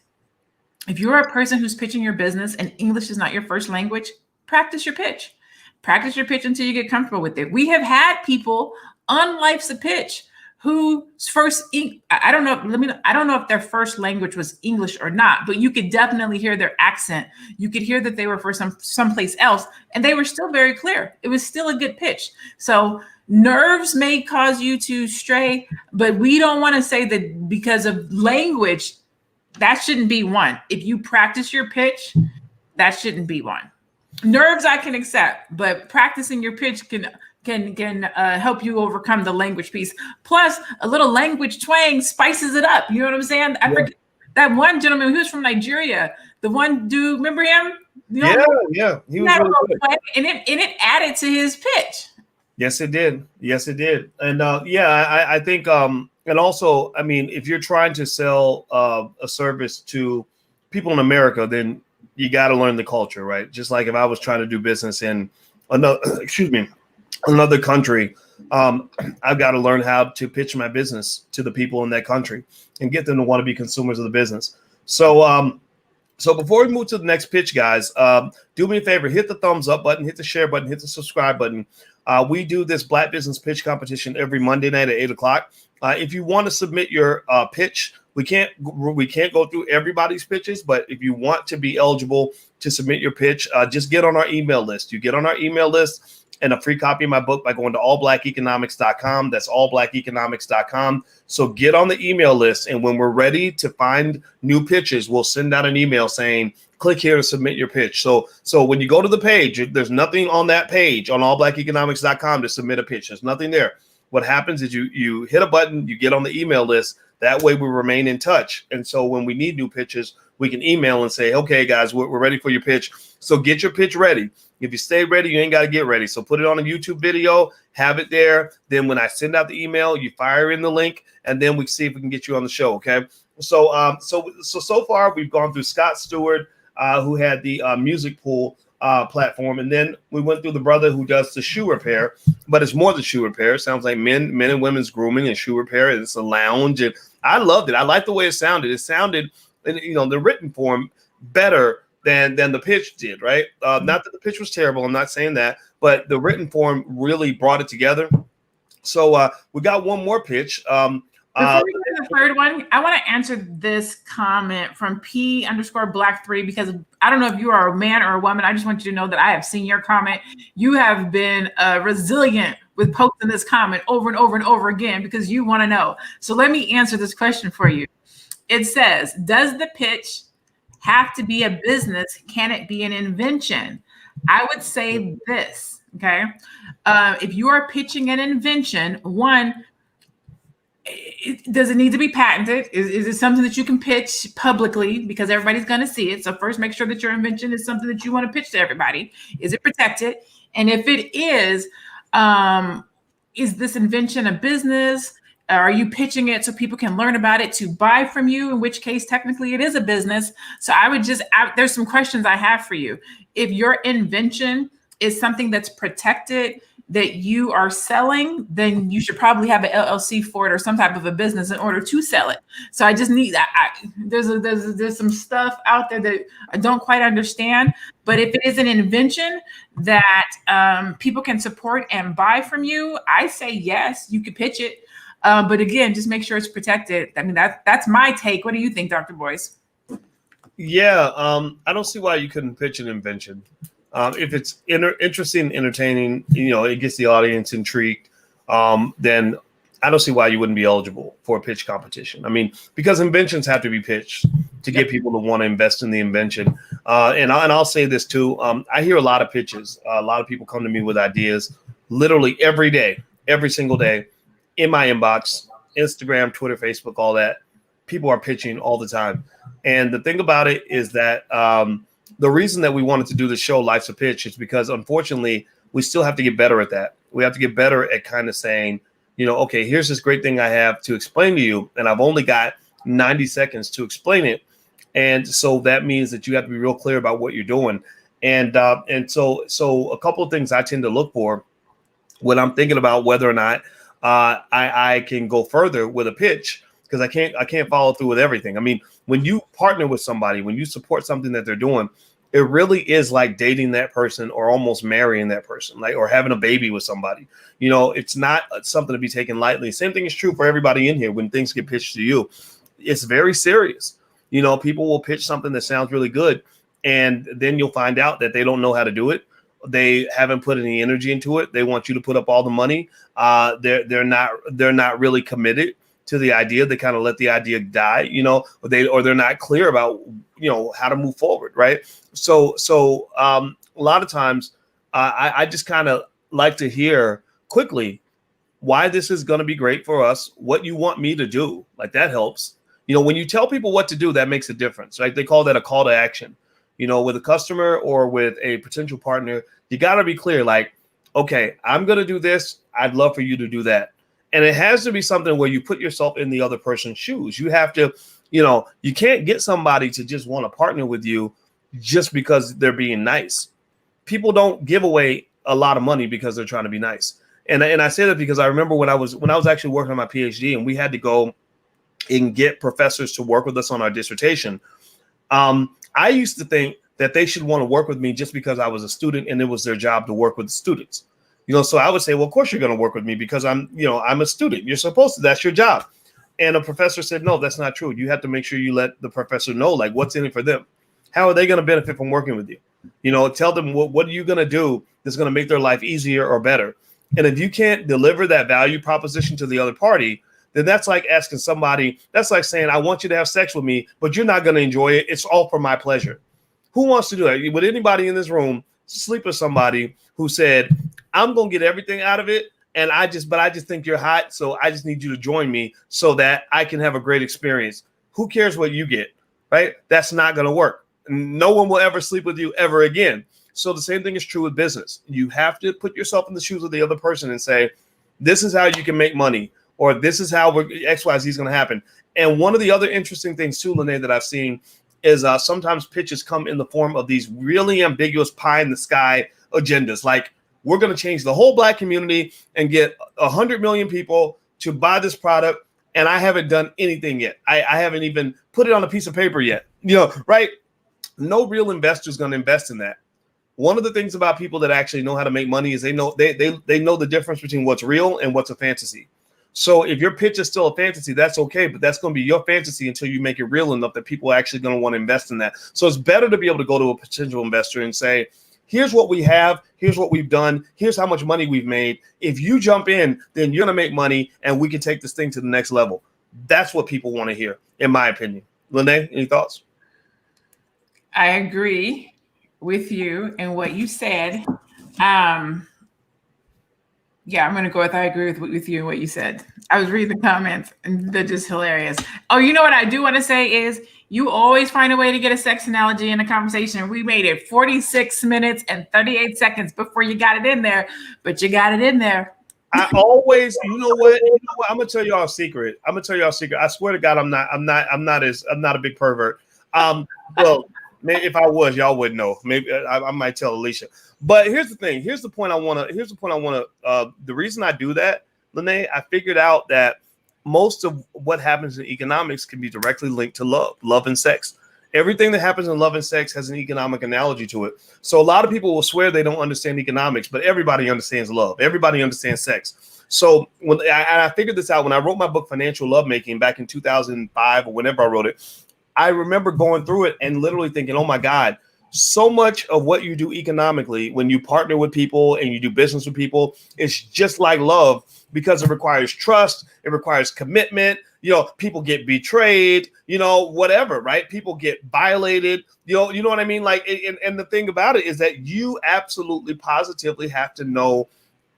If you're a person who's pitching your business and English is not your first language, practice your pitch. Practice your pitch until you get comfortable with it. We have had people on Life's a Pitch whose first, I don't know if their first language was English or not, but you could definitely hear their accent. You could hear that they were from someplace else, and they were still very clear. It was still a good pitch. So nerves may cause you to stray, but we don't want to say that because of language, that shouldn't be one. If you practice your pitch, that shouldn't be one. Nerves I can accept, but practicing your pitch can help you overcome the language piece. Plus, a little language twang spices it up. You know what I'm saying? I forget that one gentleman who was from Nigeria. The one dude, remember him? You know, yeah. He was really good. And it added to his pitch. Yes, it did. And I think, and also, I mean, if you're trying to sell a service to people in America, then you got to learn the culture, right? Just like if I was trying to do business in another country, I've got to learn how to pitch my business to the people in that country and get them to want to be consumers of the business. So, so before we move to the next pitch, guys, do me a favor, hit the thumbs up button, hit the share button, hit the subscribe button. We do this Black Business Pitch Competition every Monday night at 8 o'clock. If you want to submit your pitch, we can't go through everybody's pitches, but if you want to be eligible to submit your pitch, just get on our email list. You get on our email list and a free copy of my book by going to allblackeconomics.com. That's allblackeconomics.com. So get on the email list, and when we're ready to find new pitches, we'll send out an email saying, click here to submit your pitch. So when you go to the page, there's nothing on that page on allblackeconomics.com to submit a pitch. There's nothing there. What happens is you hit a button, you get on the email list. That way we remain in touch. And so when we need new pitches, we can email and say, okay, guys, we're ready for your pitch. So get your pitch ready. If you stay ready, you ain't got to get ready. So put it on a YouTube video, have it there. Then when I send out the email, you fire in the link, and then we see if we can get you on the show. Okay. So so far we've gone through Scott Stewart, who had the music pool platform, and then we went through the brother who does the shoe repair, but it's more than shoe repair. It sounds like men and women's grooming and shoe repair. It's a lounge, and I loved it. I liked the way it sounded. It sounded, in the written form, better than the pitch did, right? Not that the pitch was terrible. I'm not saying that, but the written form really brought it together. So we got one more pitch. Before we go to the third one, I want to answer this comment from P_Black3, because I don't know if you are a man or a woman. I just want you to know that I have seen your comment. You have been resilient with posting this comment over and over and over again because you want to know. So let me answer this question for you. It says, does the pitch have to be a business? Can it be an invention? I would say this, okay? If you are pitching an invention, one, does it need to be patented? Is it something that you can pitch publicly because everybody's going to see it? So first, make sure that your invention is something that you want to pitch to everybody. Is it protected? And if it is this invention a business? Are you pitching it so people can learn about it to buy from you? In which case, technically, it is a business. So I would there's some questions I have for you. If your invention is something that's protected, that you are selling, then you should probably have an LLC for it or some type of a business in order to sell it. So I just need that. There's some stuff out there that I don't quite understand. But if it is an invention that people can support and buy from you, I say yes, you could pitch it. But again, just make sure it's protected. I mean, that's my take. What do you think, Dr. Boyce? Yeah, I don't see why you couldn't pitch an invention. If it's interesting, entertaining, it gets the audience intrigued, then I don't see why you wouldn't be eligible for a pitch competition. I mean, because inventions have to be pitched to get people to want to invest in the invention. And I'll say this too. I hear a lot of pitches. A lot of people come to me with ideas literally every day, every single day in my inbox, Instagram, Twitter, Facebook, all that. People are pitching all the time. And the thing about it is that the reason that we wanted to do the show Life's a Pitch is because, unfortunately, we still have to get better at that. We have to get better at kind of saying, okay, here's this great thing I have to explain to you, and I've only got 90 seconds to explain it. And so that means that you have to be real clear about what you're doing. And so a couple of things I tend to look for when I'm thinking about whether or not I can go further with a pitch, because I can't follow through with everything. I mean, when you partner with somebody, when you support something that they're doing, it really is like dating that person or almost marrying that person, or having a baby with somebody. It's not something to be taken lightly. Same thing is true for everybody in here. When things get pitched to you, it's very serious. People will pitch something that sounds really good, and then you'll find out that they don't know how to do it. They haven't put any energy into it. They want you to put up all the money. They're not really committed to the idea. They kind of let the idea die, or they're not clear about, how to move forward. Right. So a lot of times I just kind of like to hear quickly why this is going to be great for us, what you want me to do. Like, that helps. When you tell people what to do, that makes a difference, right? They call that a call to action. With a customer or with a potential partner, you got to be clear, like, okay, I'm going to do this. I'd love for you to do that. And it has to be something where you put yourself in the other person's shoes. You have to, you can't get somebody to just want to partner with you just because they're being nice. People don't give away a lot of money because they're trying to be nice. And I say that because I remember when I was actually working on my PhD and we had to go and get professors to work with us on our dissertation. I used to think that they should want to work with me just because I was a student and it was their job to work with the students. So I would say, well, of course you're going to work with me because I'm a student. You're supposed to. That's your job. And a professor said, no, that's not true. You have to make sure you let the professor know, like, what's in it for them. How are they going to benefit from working with you? Tell them what are you going to do that's going to make their life easier or better. And if you can't deliver that value proposition to the other party, then that's like asking somebody, that's like saying, I want you to have sex with me, but you're not going to enjoy it. It's all for my pleasure. Who wants to do that? Would anybody in this room sleep with somebody who said, I'm going to get everything out of it, and I just think you're hot, so I just need you to join me so that I can have a great experience. Who cares what you get, right? That's not going to work. No one will ever sleep with you ever again. So the same thing is true with business. You have to put yourself in the shoes of the other person and say, this is how you can make money, or this is how XYZ is going to happen. And one of the other interesting things too, Lanee, that I've seen is sometimes pitches come in the form of these really ambiguous pie in the sky agendas. Like, we're going to change the whole Black community and get 100 million people to buy this product. And I haven't done anything yet. I haven't even put it on a piece of paper yet, right? No real investor is going to invest in that. One of the things about people that actually know how to make money is they know the difference between what's real and what's a fantasy. So if your pitch is still a fantasy, that's okay, but that's going to be your fantasy until you make it real enough that people are actually going to want to invest in that. So it's better to be able to go to a potential investor and say, here's what we have, here's what we've done, here's how much money we've made. If you jump in, then you're going to make money and we can take this thing to the next level. That's what people want to hear, in my opinion. Lanee, any thoughts? I agree with you and what you said. Yeah, I'm going to go with I agree with you and what you said. I was reading the comments and they're just hilarious. Oh, you know what I do want to say is you always find a way to get a sex analogy in a conversation. We made it 46 minutes and 38 seconds before you got it in there, but you got it in there. I always, you know what? I'm gonna tell y'all a secret. I swear to God, I'm not a big pervert. Well, maybe if I was, y'all would know. Maybe I might tell Alicia. But here's the thing. Here's the point I want to. The reason I do that, Lanee, I figured out that most of what happens in economics can be directly linked to love and sex. Everything that happens in love and sex has an economic analogy to it. So a lot of people will swear they don't understand economics, but everybody understands love. Everybody understands sex. So when I figured this out when I wrote my book, Financial Lovemaking, back in 2005 or whenever I wrote it, I remember going through it and literally thinking, oh my God, so much of what you do economically when you partner with people and you do business with people is just like love, because it requires trust, it requires commitment. People get betrayed, whatever, right? People get violated, you know what I mean? Like, and the thing about it is that you absolutely positively have to know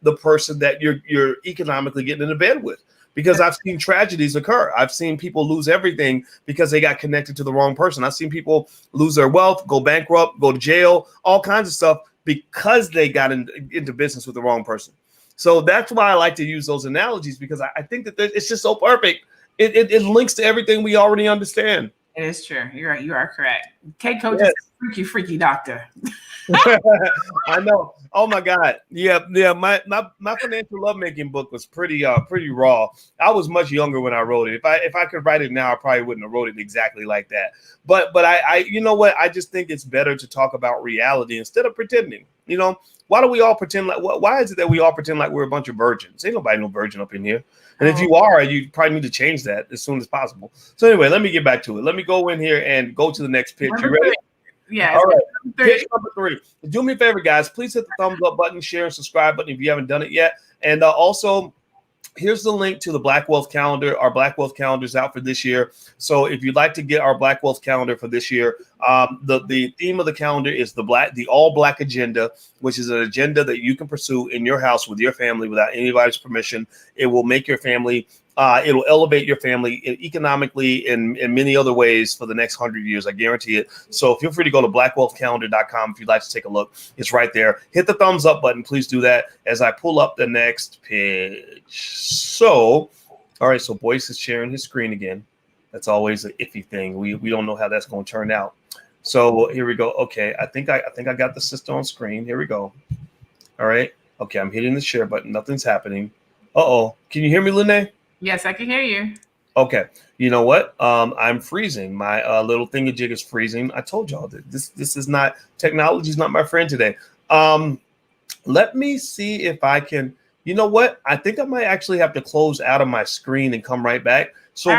the person that you're economically getting into bed with. Because I've seen tragedies occur. I've seen people lose everything because they got connected to the wrong person. I've seen people lose their wealth, go bankrupt, go to jail, all kinds of stuff because they got into business with the wrong person. So that's why I like to use those analogies, because I think that it's just so perfect. It links to everything we already understand. It is true. You're right. You are correct. K-Coach is a freaky doctor. I know. Oh my God. Yeah. My financial lovemaking book was pretty raw. I was much younger when I wrote it. If I could write it now, I probably wouldn't have wrote it exactly like that. But I you know what? I just think it's better to talk about reality instead of pretending. Why do we all pretend why is it that we all pretend like we're a bunch of virgins? Ain't nobody no virgin up in here. And if you are, you probably need to change that as soon as possible. So anyway, let me get back to it. Let me go in here and go to the next pitch. You ready? Yeah. All right. Pitch number 3. Do me a favor, guys. Please hit the thumbs up button, share, and subscribe button if you haven't done it yet. And also, here's the link to the Black Wealth Calendar. Our Black Wealth Calendar is out for this year. So if you'd like to get our Black Wealth Calendar for this year, the theme of the calendar is the all Black agenda, which is an agenda that you can pursue in your house with your family without anybody's permission. It will make your family it'll elevate your family economically and in many other ways for the next 100 years. I guarantee it. So feel free to go to blackwealthcalendar.com if you'd like to take a look. It's right there. Hit the thumbs up button. Please do that as I pull up the next pitch. So, all right. So Boyce is sharing his screen again. That's always an iffy thing. We don't know how that's going to turn out. So here we go. Okay. I think I got the sister on screen. Here we go. All right. Okay, I'm hitting the share button. Nothing's happening. Uh-oh. Can you hear me, Lanee? Yes, I can hear you. Okay. You know what? I'm freezing. My little thingamajig is freezing. I told y'all that this is not, technology is not my friend today. Let me see if I can, you know what? I think I might actually have to close out of my screen and come right back. So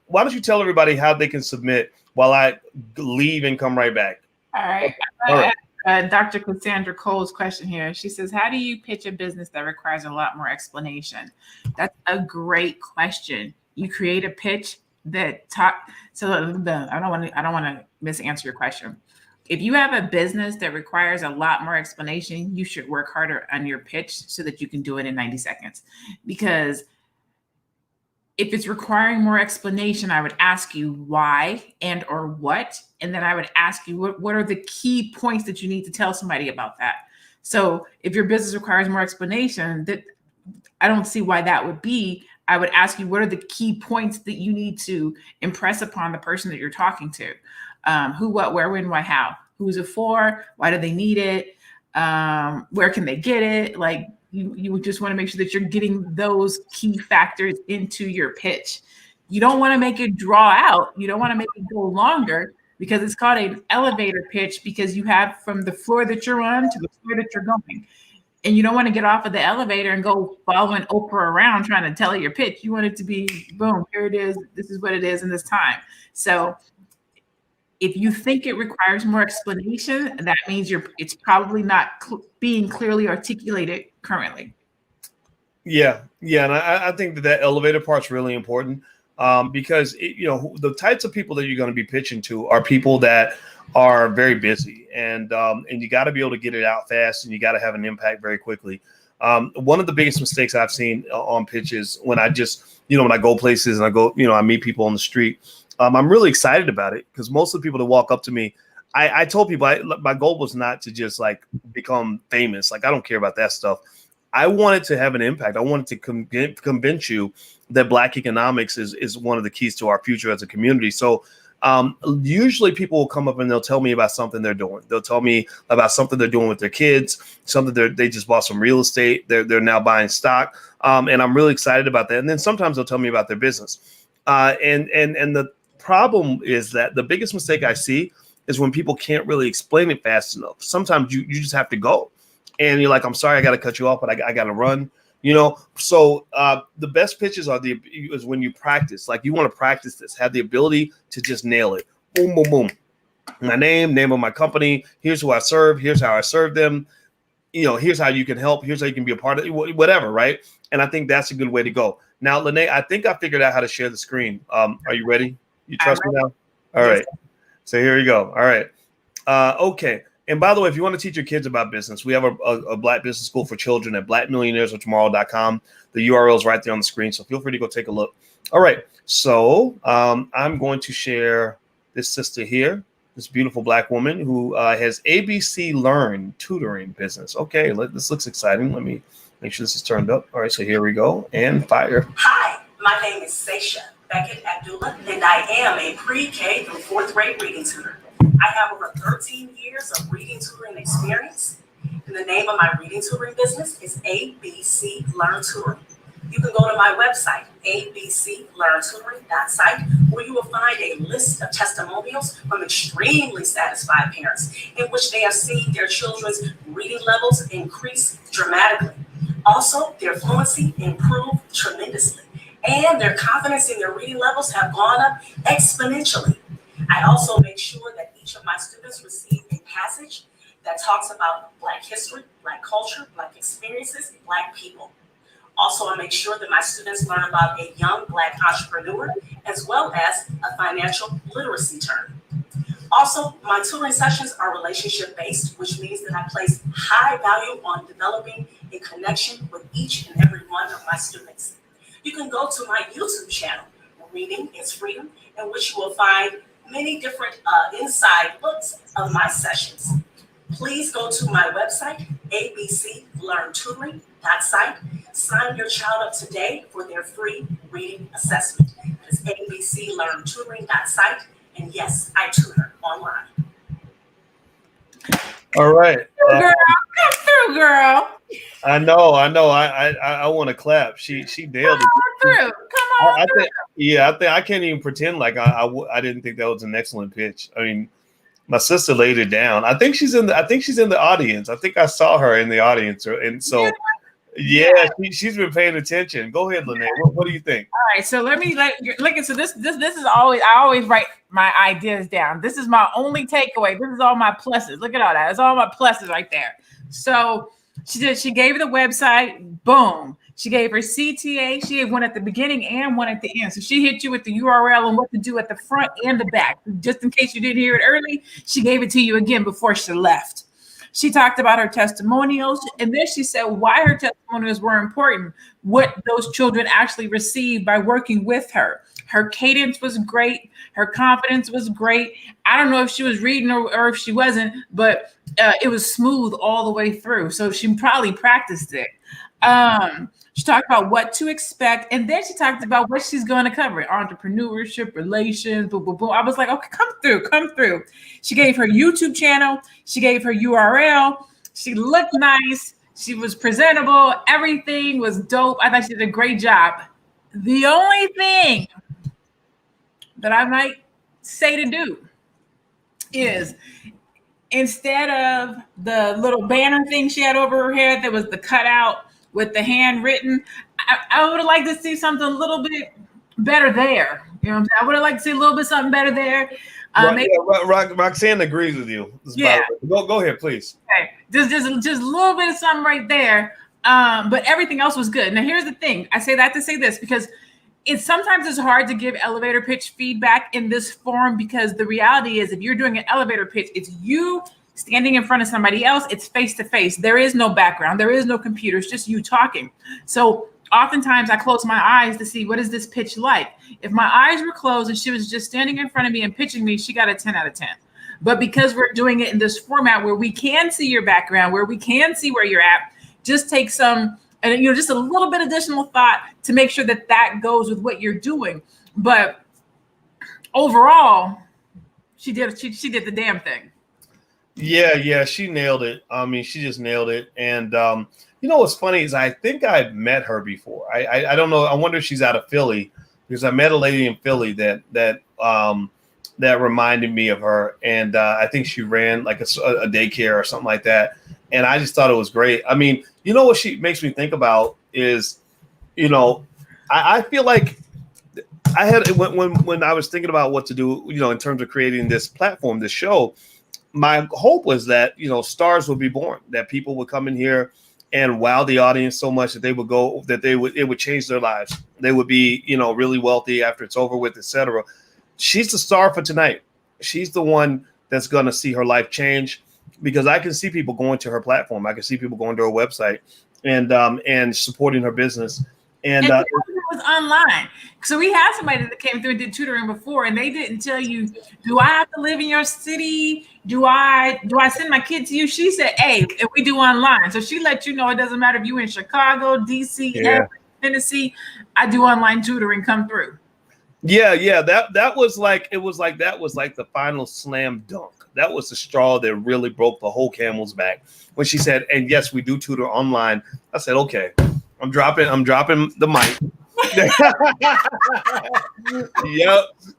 why don't you tell everybody how they can submit while I leave and come right back? All right. All right. Dr. Cassandra Cole's question here. She says, how do you pitch a business that requires a lot more explanation? That's a great question. You create a pitch that so I don't want to misanswer your question. If you have a business that requires a lot more explanation, you should work harder on your pitch so that you can do it in 90 seconds. Because if it's requiring more explanation, I would ask you why and or what, and then I would ask you what are the key points that you need to tell somebody about that. So if your business requires more explanation, that I don't see why that would be. I would ask you, what are the key points that you need to impress upon the person that you're talking to? Who, what, where, when, why, how? Who's it for? Why do they need it? Where can they get it? Like, you just want to make sure that you're getting those key factors into your pitch. You don't want to make it draw out. You don't want to make it go longer, because it's called an elevator pitch, because you have from the floor that you're on to the floor that you're going. And you don't want to get off of the elevator and go following Oprah around trying to tell your pitch. You want it to be, boom, here it is. This is what it is in this time. So if you think it requires more explanation, that means it's probably not being clearly articulated currently. Yeah. And I think that elevator part's really important, because the types of people that you're going to be pitching to are people that are very busy, and you got to be able to get it out fast, and you got to have an impact very quickly. One of the biggest mistakes I've seen on pitches, when I just, when I go places and I go, I meet people on the street, I'm really excited about it, because most of the people that walk up to me, I told people my goal was not to just like become famous. Like, I don't care about that stuff. I wanted to have an impact. I wanted to convince you that Black economics is one of the keys to our future as a community. So usually people will come up and they'll tell me about something they're doing. They'll tell me about something they're doing with their kids, something they just bought some real estate. They're now buying stock. And I'm really excited about that. And then sometimes they'll tell me about their business. And the problem is that the biggest mistake I see is when people can't really explain it fast enough. Sometimes you just have to go, and you're like, I'm sorry, I got to cut you off, but I got to run. So the best pitches is when you practice. Like, you want to practice this, have the ability to just nail it. Boom, boom, boom. My name of my company. Here's who I serve. Here's how I serve them. Here's how you can help. Here's how you can be a part of it, whatever, right? And I think that's a good way to go. Now, Lanee, I think I figured out how to share the screen. Are you ready? You trust me now? All right. So here we go. All right. Okay. And by the way, if you want to teach your kids about business, we have a Black business school for children at blackmillionairesoftomorrow.com. The URL is right there on the screen, so feel free to go take a look. All right. So I'm going to share this sister here, this beautiful Black woman who has ABC Learn Tutoring business. Okay, this looks exciting. Let me make sure this is turned up. All right, so here we go. And fire. Hi, my name is Sasha Beckette-Abdullah, and I am a pre-K through fourth grade reading tutor. I have over 13 years of reading tutoring experience, and the name of my reading tutoring business is ABC Learn Tutoring. You can go to my website, abclearntutoring.site, where you will find a list of testimonials from extremely satisfied parents in which they have seen their children's reading levels increase dramatically. Also, their fluency improved tremendously, and their confidence in their reading levels have gone up exponentially. I also make sure that each of my students receive a passage that talks about Black history, Black culture, Black experiences, Black people. Also, I make sure that my students learn about a young Black entrepreneur, as well as a financial literacy term. Also, my tutoring sessions are relationship-based, which means that I place high value on developing a connection with each and every one of my students. You can go to my YouTube channel, Reading is Freedom, in which you will find many different inside looks of my sessions. Please go to my website, abclearntutoring.site. Sign your child up today for their free reading assessment. It's abclearntutoring.site. And yes, I tutor online. All right. Girl. Come through, girl. I know. I want to clap. She nailed Come on it. through. Come on I through. think, yeah, I think I can't even pretend like I didn't think that was an excellent pitch. I mean, my sister laid it down. I think she's in the audience. I think I saw her in the audience, and so yeah, she's been paying attention. Go ahead, Lanee. What do you think? All right, so let me look at. So this is always, I always write my ideas down. This is my only takeaway. This is all my pluses. Look at all that. It's all my pluses right there. So she gave her the website. Boom. She gave her CTA. She gave one at the beginning and one at the end. So she hit you with the URL and what to do at the front and the back. Just in case you didn't hear it early, she gave it to you again before she left. She talked about her testimonials, and then she said why her testimonials were important, what those children actually received by working with her. Her cadence was great. Her confidence was great. I don't know if she was reading or if she wasn't, but it was smooth all the way through. So she probably practiced it. She talked about what to expect, and then she talked about what she's going to cover: entrepreneurship, relations, boom, boom, boom. I was like, okay, come through. She gave her YouTube channel. She gave her URL. She looked nice. She was presentable. Everything was dope. I thought she did a great job. The only thing that I might say to do is, instead of the little banner thing she had over her head that was the cutout with the handwritten, I would have liked to see something a little bit better there. You know what I'm saying? I would have liked to see a little bit something better there. Roxanne agrees with you. Yeah. Go ahead, please. Okay. Just a little bit of something right there. But everything else was good. Now, here's the thing. I say that to say this because sometimes it's hard to give elevator pitch feedback in this form, because the reality is if you're doing an elevator pitch, it's you standing in front of somebody else. It's face to face. There is no background. There is no computer. It's just you talking. So oftentimes I close my eyes to see what is this pitch like. If my eyes were closed and she was just standing in front of me and pitching me, she got a 10 out of 10. But because we're doing it in this format where we can see your background, where we can see where you're at, just take some, and just a little bit additional thought to make sure that that goes with what you're doing. But overall, she did the damn thing. Yeah, she nailed it. I mean, she just nailed it. And you know what's funny is I think I've met her before. I don't know. I wonder if she's out of Philly, because I met a lady in Philly that reminded me of her, and I think she ran like a daycare or something like that. And I just thought it was great. I mean, you know what she makes me think about is, I feel like I had when I was thinking about what to do, in terms of creating this platform, this show. My hope was that, stars would be born, that people would come in here and wow the audience so much that it would change their lives. They would be, really wealthy after it's over with, etc. She's the star for tonight. She's the one that's going to see her life change, because I can see people going to her platform. I can see people going to her website and supporting her business. And it was online. So we had somebody that came through and did tutoring before, and they didn't tell you, do I have to live in your city? Do I send my kid to you? She said, hey, if we do online. So she let you know it doesn't matter if you're in Chicago, DC, Tennessee, I do online tutoring, come through. Yeah. That was like the final slam dunk. That was the straw that really broke the whole camel's back when she said, and yes, we do tutor online. I said, okay, I'm dropping the mic.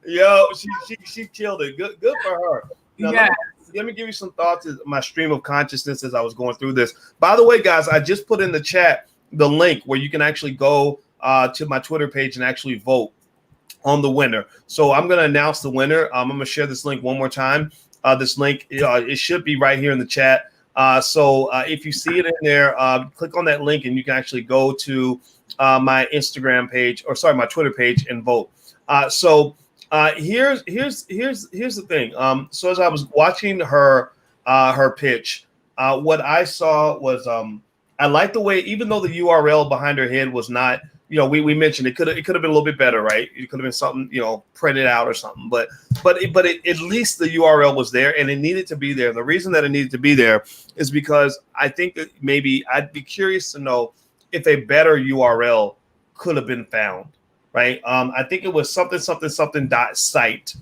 Yo, she killed it. Good for her. Now, let me give you some thoughts as my stream of consciousness as I was going through this. By the way, guys, I just put in the chat the link where you can actually go to my Twitter page and actually vote on the winner. So I'm going to announce the winner. I'm going to share this link one more time. This link, it should be right here in the chat. So if you see it in there, click on that link and you can actually go to my Instagram page, my Twitter page, and vote. So here's the thing. So as I was watching her pitch, what I saw was I like the way, even though the URL behind her head was not, we mentioned it could have been a little bit better, right? It could have been something, printed out or something, but at least the URL was there, and it needed to be there. The reason that it needed to be there is because I think that maybe I'd be curious to know if a better URL could have been found, right? I think it was something .site,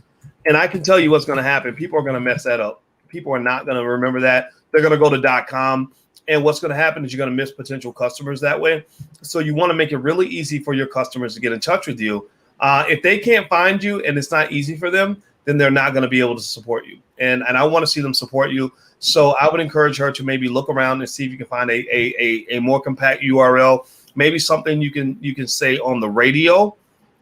and I can tell you what's going to happen. People are going to mess that up. People are not going to remember that. They're going to go to .com. And what's going to happen is you're going to miss potential customers that way. So you want to make it really easy for your customers to get in touch with you. If they can't find you and it's not easy for them, then they're not going to be able to support you. And I want to see them support you. So I would encourage her to maybe look around and see if you can find a more compact URL, maybe something you can say on the radio.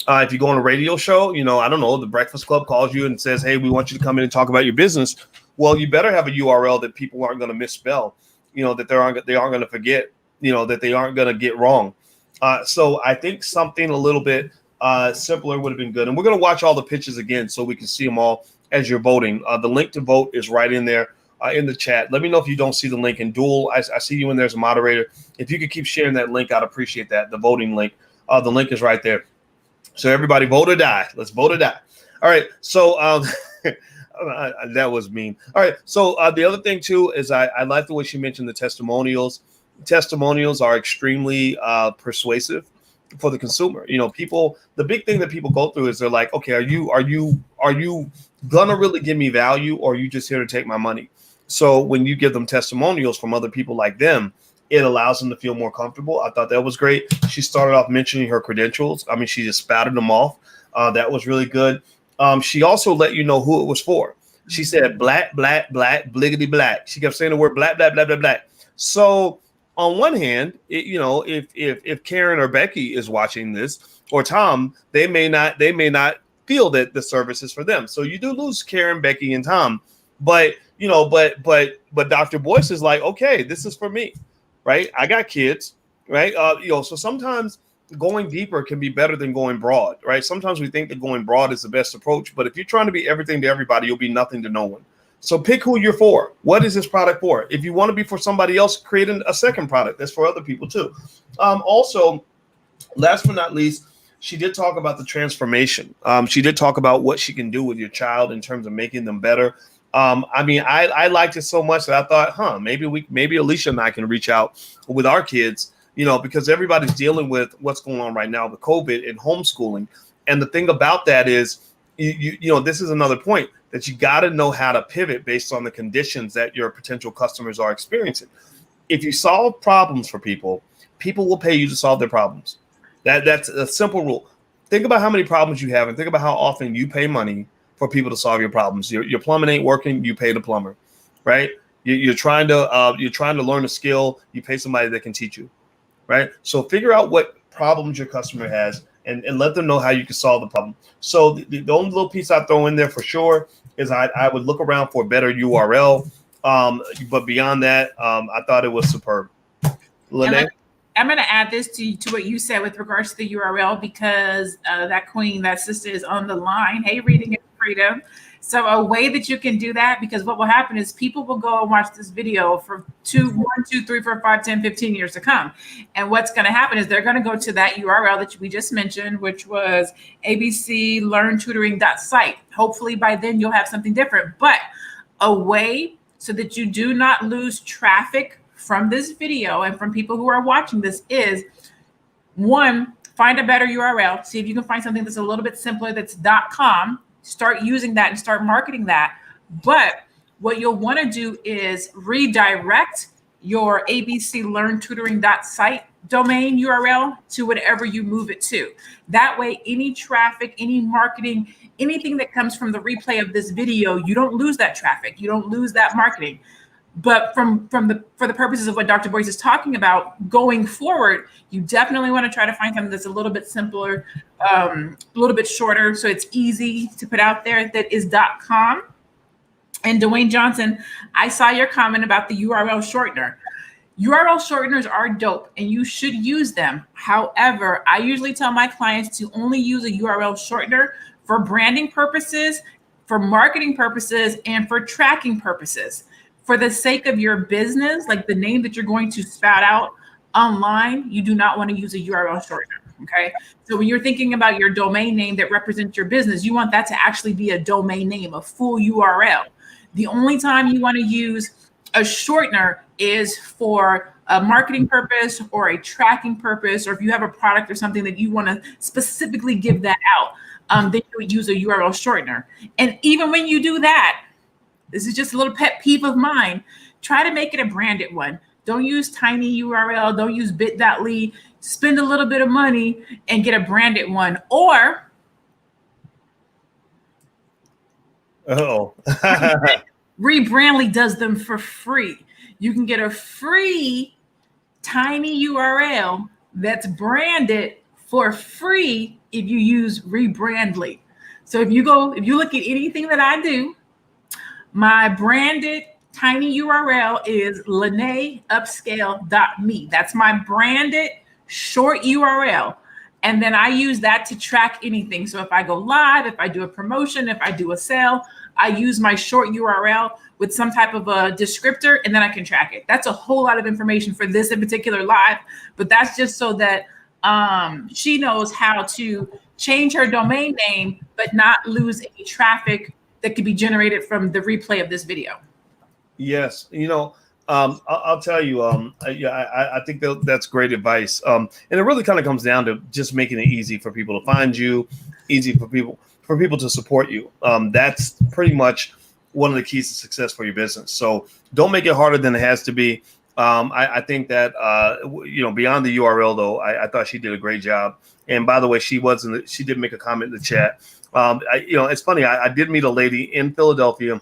If you go on a radio show, I don't know, the Breakfast Club calls you and says, hey, we want you to come in and talk about your business. Well, you better have a URL that people aren't going to misspell, that they aren't going to forget, that they aren't going to get wrong. So I think something a little bit simpler would have been good. And we're going to watch all the pitches again so we can see them all as you're voting. The link to vote is right in there in the chat. Let me know if you don't see the link. And Dual, I see you in there as a moderator. If you could keep sharing that link, I'd appreciate that. The voting link. The link is right there. So everybody vote or die. Let's vote or die. All right. So that was mean. All right. So the other thing, too, is I like the way she mentioned the testimonials. Testimonials are extremely persuasive for the consumer. People, the big thing that people go through is they're like, okay, are you gonna really give me value, or are you just here to take my money? So when you give them testimonials from other people like them, it allows them to feel more comfortable. I thought that was great. She started off mentioning her credentials. I mean, she just spouted them off. That was really good. She also let you know who it was for. She said, black, black, black, bliggity black. She kept saying the word black, black, black, black, black. So on one hand, if Karen or Becky is watching this, or Tom, they may not feel that the service is for them. So you do lose Karen, Becky, and Tom. But Dr. Boyce is like, okay, this is for me, right? I got kids, right? So sometimes going deeper can be better than going broad, right? Sometimes we think that going broad is the best approach, but if you're trying to be everything to everybody, you'll be nothing to no one. So pick who you're for. What is this product for? If you want to be for somebody else, create a second product that's for other people too. Also, last but not least, she did talk about the transformation. She did talk about what she can do with your child in terms of making them better. I liked it so much that I thought, maybe Alicia and I can reach out with our kids, because everybody's dealing with what's going on right now with COVID and homeschooling. And the thing about that is, this is another point, that you got to know how to pivot based on the conditions that your potential customers are experiencing. If you solve problems for people, people will pay you to solve their problems. That's a simple rule. Think about how many problems you have, and think about how often you pay money for people to solve your problems. Your plumbing ain't working, you pay the plumber, right? You're trying to learn a skill, you pay somebody that can teach you, right? So figure out what problems your customer has, and let them know how you can solve the problem. So the only little piece I throw in there for sure is I would look around for a better URL. But beyond that, I thought it was superb. Lanee? I'm going to add this to what you said with regards to the URL, because that sister is on the line. Hey, Reading is Freedom. So a way that you can do that, because what will happen is people will go and watch this video for 1, 2, 3, 4, 5, 10, 15 years to come. And what's going to happen is they're going to go to that URL that we just mentioned, which was ABC Learn Tutoring.site. Hopefully by then you'll have something different. But a way so that you do not lose traffic from this video and from people who are watching this is, one, find a better URL. See if you can find something that's a little bit simpler, that's .com. Start using that and start marketing that. But what you'll want to do is redirect your ABC Learn Tutoring.site domain URL to whatever you move it to. That way, any traffic, any marketing, anything that comes from the replay of this video, you don't lose that traffic. You don't lose that marketing. But for the purposes of what Dr. Boyce is talking about going forward, you definitely want to try to find something that's a little bit simpler, a little bit shorter, so it's easy to put out there, that is .com. And Dwayne Johnson, I saw your comment about the URL shortener. URL shorteners are dope and you should use them. However, I usually tell my clients to only use a URL shortener for branding purposes, for marketing purposes, and for tracking purposes. For the sake of your business, like the name that you're going to spout out online, you do not want to use a URL shortener, okay? So when you're thinking about your domain name that represents your business, you want that to actually be a domain name, a full URL. The only time you want to use a shortener is for a marketing purpose or a tracking purpose, or if you have a product or something that you want to specifically give that out, then you would use a URL shortener. And even when you do that, this is just a little pet peeve of mine, try to make it a branded one. Don't use tiny URL. Don't use bit.ly. Spend a little bit of money and get a branded one. Or Rebrandly does them for free. You can get a free tiny URL that's branded for free if you use Rebrandly. So if you look at anything that I do, my branded tiny URL is laneeupscale.me. That's my branded short URL. And then I use that to track anything. So if I go live, if I do a promotion, if I do a sale, I use my short URL with some type of a descriptor, and then I can track it. That's a whole lot of information for this in particular live, but that's just so that she knows how to change her domain name, but not lose any traffic that could be generated from the replay of this video. Yes, I'll tell you, I think that's great advice. And it really kind of comes down to just making it easy for people to find you, easy for people to support you. That's pretty much one of the keys to success for your business. So don't make it harder than it has to be. I think that, beyond the URL though, I thought she did a great job. And by the way, she did make a comment in the chat. It's funny. I did meet a lady in Philadelphia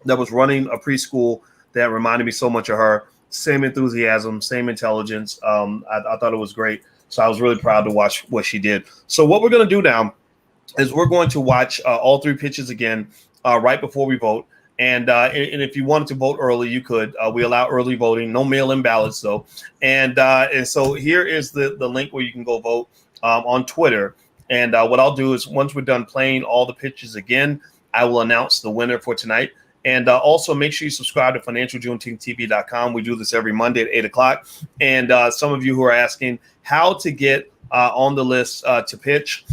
that was running a preschool that reminded me so much of her. Same enthusiasm, same intelligence. I thought it was great. So I was really proud to watch what she did. So what we're going to do now is we're going to watch all three pitches again right before we vote. And if you wanted to vote early, you could. We allow early voting, no mail-in ballots though. And so here is the link where you can go vote on Twitter. And what I'll do is once we're done playing all the pitches again, I will announce the winner for tonight. And also make sure you subscribe to financialjuneteenth.tv.com. We do this every Monday at 8 o'clock. And some of you who are asking how to get on the list to pitch,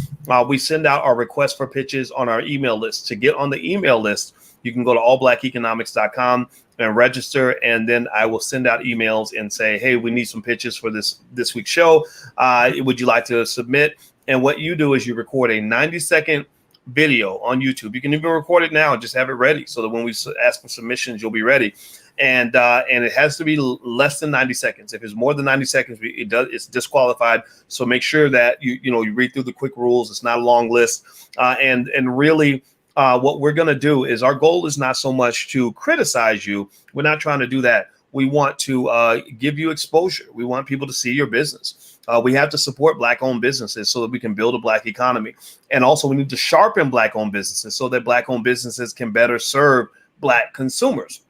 we send out our request for pitches on our email list. To get on the email list, you can go to allblackeconomics.com and register. And then I will send out emails and say, hey, we need some pitches for this week's show. Would you like to submit? And what you do is you record a 90-second video on YouTube. You can even record it now and just have it ready so that when we ask for submissions, you'll be ready. And it has to be less than 90 seconds. If it's more than 90 seconds, it's disqualified. So make sure that you read through the quick rules. It's not a long list. And really, what we're going to do is our goal is not so much to criticize you. We're not trying to do that. We want to give you exposure. We want people to see your business. We have to support Black-owned businesses so that we can build a Black economy. And also we need to sharpen Black-owned businesses so that Black-owned businesses can better serve Black consumers.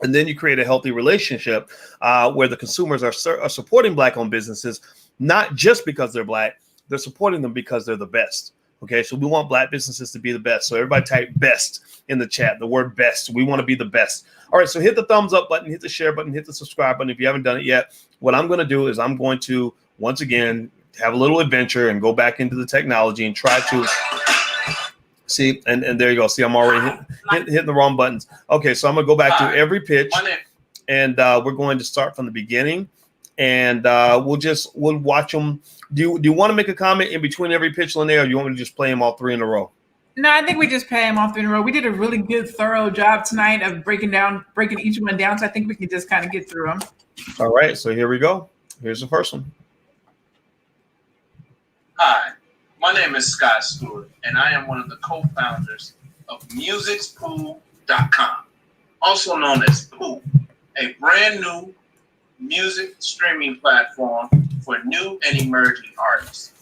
And then you create a healthy relationship where the consumers are supporting Black-owned businesses, not just because they're Black, they're supporting them because they're the best. Okay, so we want Black businesses to be the best. So everybody type best in the chat, the word best. We want to be the best. All right, so hit the thumbs up button, hit the share button, hit the subscribe button if you haven't done it yet. What I'm going to do is I'm going to, once again, have a little adventure and go back into the technology and try to see. And there you go. See, I'm already hitting the wrong buttons. Okay, so I'm going to go back to every pitch, and we're going to start from the beginning. And we'll watch them. Do you want to make a comment in between every pitch, Lanee, or do you want me to just play them all three in a row? No, I think we just play them all three in a row. We did a really good, thorough job tonight of breaking each one down. So I think we can just kind of get through them. All right, so here we go. Here's the first one. Hi, my name is Scott Stewart, and I am one of the co-founders of MusicsPool.com, also known as Pool, a brand new music streaming platform for new and emerging artists.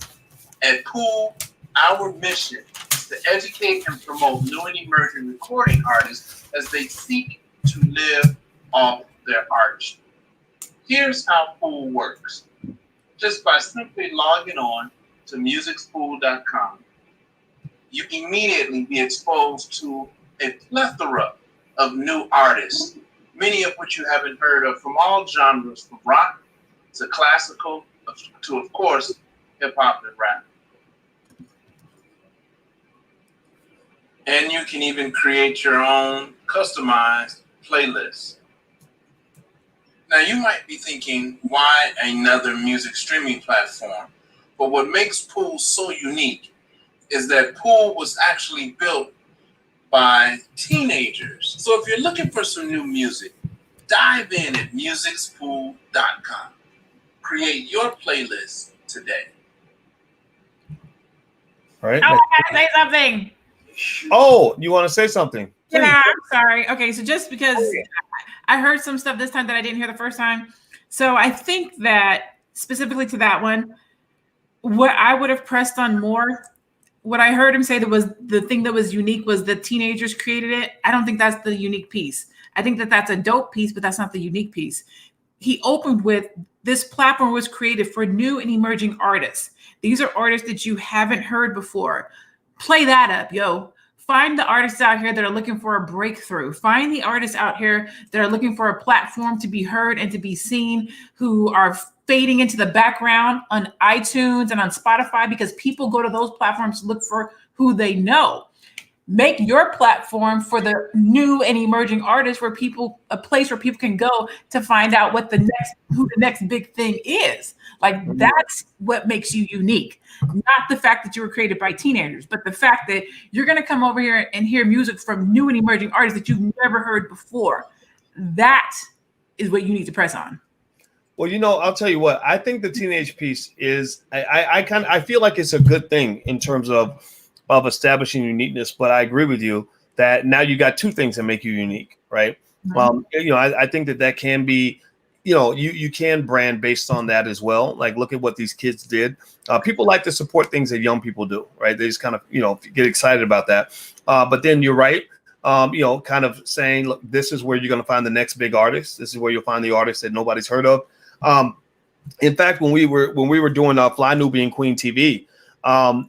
At Pool, our mission is to educate and promote new and emerging recording artists as they seek to live off their artistry. Here's how Pool works. Just by simply logging on to MusicsPool.com, you immediately be exposed to a plethora of new artists, many of which you haven't heard of, from all genres, from rock to classical to, of course, hip-hop and rap. And you can even create your own customized playlist. Now, you might be thinking, why another music streaming platform? But what makes Pool so unique is that Pool was actually built by teenagers. So if you're looking for some new music, dive in at MusicsPool.com. Create your playlist today. All right. Oh, I gotta say something. Oh, you want to say something? Please. Yeah, I'm sorry. Okay, so just because I heard some stuff this time that I didn't hear the first time. So I think that specifically to that one, what I would have pressed on more, what I heard him say that was the thing that was unique was the teenagers created it. I don't think that's the unique piece. I think that that's a dope piece, but that's not the unique piece. He opened with, this platform was created for new and emerging artists. These are artists that you haven't heard before. Play that up, yo. Find the artists out here that are looking for a breakthrough. Find the artists out here that are looking for a platform to be heard and to be seen, who are fading into the background on iTunes and on Spotify, because people go to those platforms to look for who they know. Make your platform for the new and emerging artists, where people, a place where people can go to find out what who the next big thing is. Like, that's what makes you unique. Not the fact that you were created by teenagers, but the fact that you're going to come over here and hear music from new and emerging artists that you've never heard before. That is what you need to press on. Well, you know, I'll tell you what, I think the teenage piece is, I feel like it's a good thing in terms of establishing uniqueness, but I agree with you that now you got two things that make you unique, right? Mm-hmm. You know, I think that can be, you know, you can brand based on that as well. Like, look at what these kids did. People like to support things that young people do, right? They just kind of, you know, get excited about that. But then you're right, you know, kind of saying, look, this is where you're going to find the next big artist. This is where you'll find the artists that nobody's heard of. In fact, when we were doing Fly Newbie and Queen TV,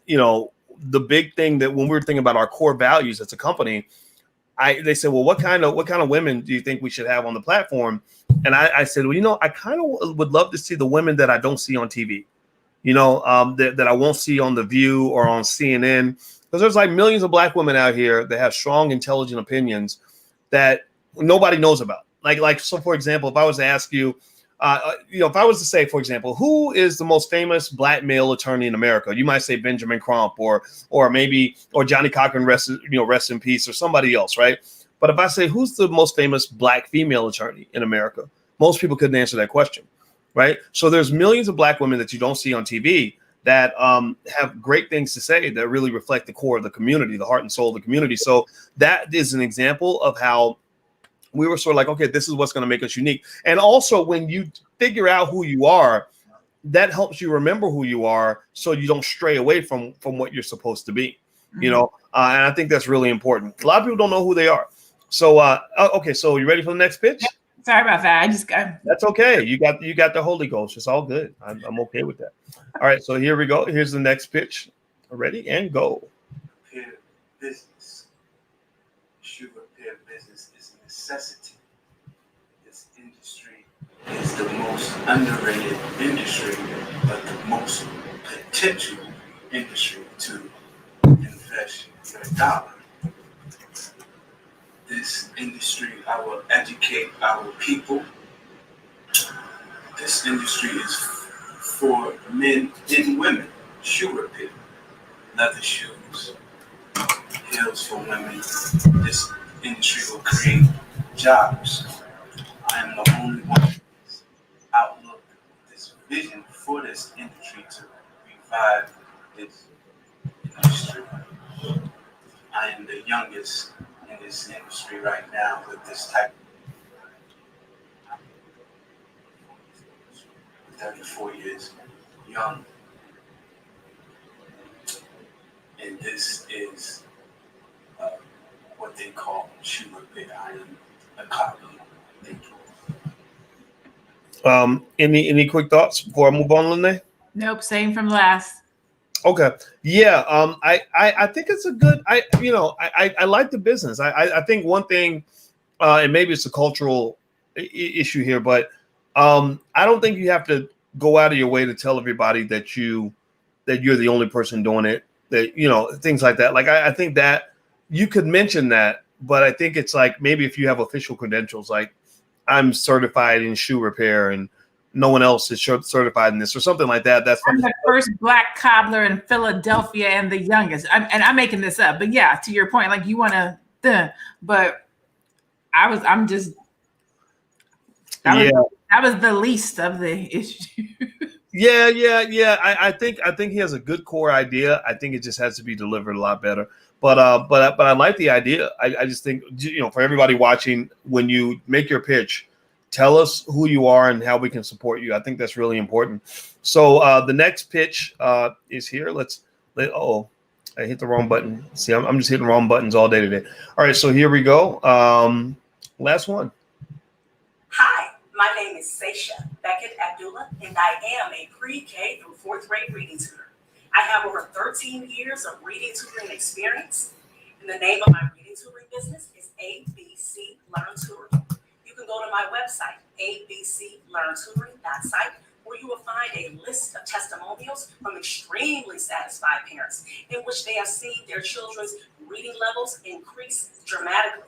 you know, the big thing that when we were thinking about our core values as a company, they said, well, what kind of women do you think we should have on the platform? And I said, well, you know, I kind of would love to see the women that I don't see on TV, you know, that I won't see on The View or on CNN, because there's like millions of Black women out here that have strong, intelligent opinions that nobody knows about. Like, so for example, if I was to ask you, you know, if I was to say, for example, who is the most famous Black male attorney in America? You might say Benjamin Crump or Johnny Cochran, rest in peace, or somebody else, right? But if I say, who's the most famous Black female attorney in America? Most people couldn't answer that question, right? So there's millions of Black women that you don't see on TV that have great things to say that really reflect the core of the community, the heart and soul of the community. So that is an example of how we were sort of like, okay, this is what's going to make us unique. And also, when you figure out who you are, that helps you remember who you are, so you don't stray away from what you're supposed to be, you know? And I think that's really important. A lot of people don't know who they are. So, okay, so you ready for the next pitch? Sorry about that. I just got. That's okay. You got the Holy Ghost. It's all good. I'm okay with that. All right, so here we go. Here's the next pitch. Ready and go. Repair business. Shoe repair business is a necessity. This industry is the most underrated industry, but the most potential industry to invest your dollar. This industry, I will educate our people. This industry is for men and women. Shoe repair, leather shoes, heels for women. This industry will create jobs. I am the only one with this outlook, this vision for this industry to revive this industry. I am the youngest in this industry right now with this type of 34 years young. And this is what they call shoe repair. I am a copy. Thank you. Any quick thoughts before I move on, Lanee? Nope, same from last. Okay. Yeah. I think it's a good, I like the business. I think one thing, and maybe it's a cultural issue here, but I don't think you have to go out of your way to tell everybody that you're the only person doing it, that, you know, things like that. Like, I think that you could mention that, but I think it's like, maybe if you have official credentials, like I'm certified in shoe repair and no one else is certified in this or something like that. That's I'm the first Black cobbler in Philadelphia and the youngest. I'm making this up, but yeah, to your point, like you want to, but I'm just. That was the least of the issue. Yeah. I think he has a good core idea. I think it just has to be delivered a lot better. But I like the idea. I just think, for everybody watching, when you make your pitch, tell us who you are and how we can support you. I think that's really important. So the next pitch is here. I hit the wrong button. See, I'm just hitting wrong buttons all day today. All right, so here we go. Last one. Hi, my name is Sasha Beckette-Abdullah, and I am a pre-K through fourth grade reading tutor. I have over 13 years of reading tutoring experience, and the name of my reading tutoring business is ABC Learn Tutoring. You can go to my website, abclearntutoring.site, where you will find a list of testimonials from extremely satisfied parents in which they have seen their children's reading levels increase dramatically.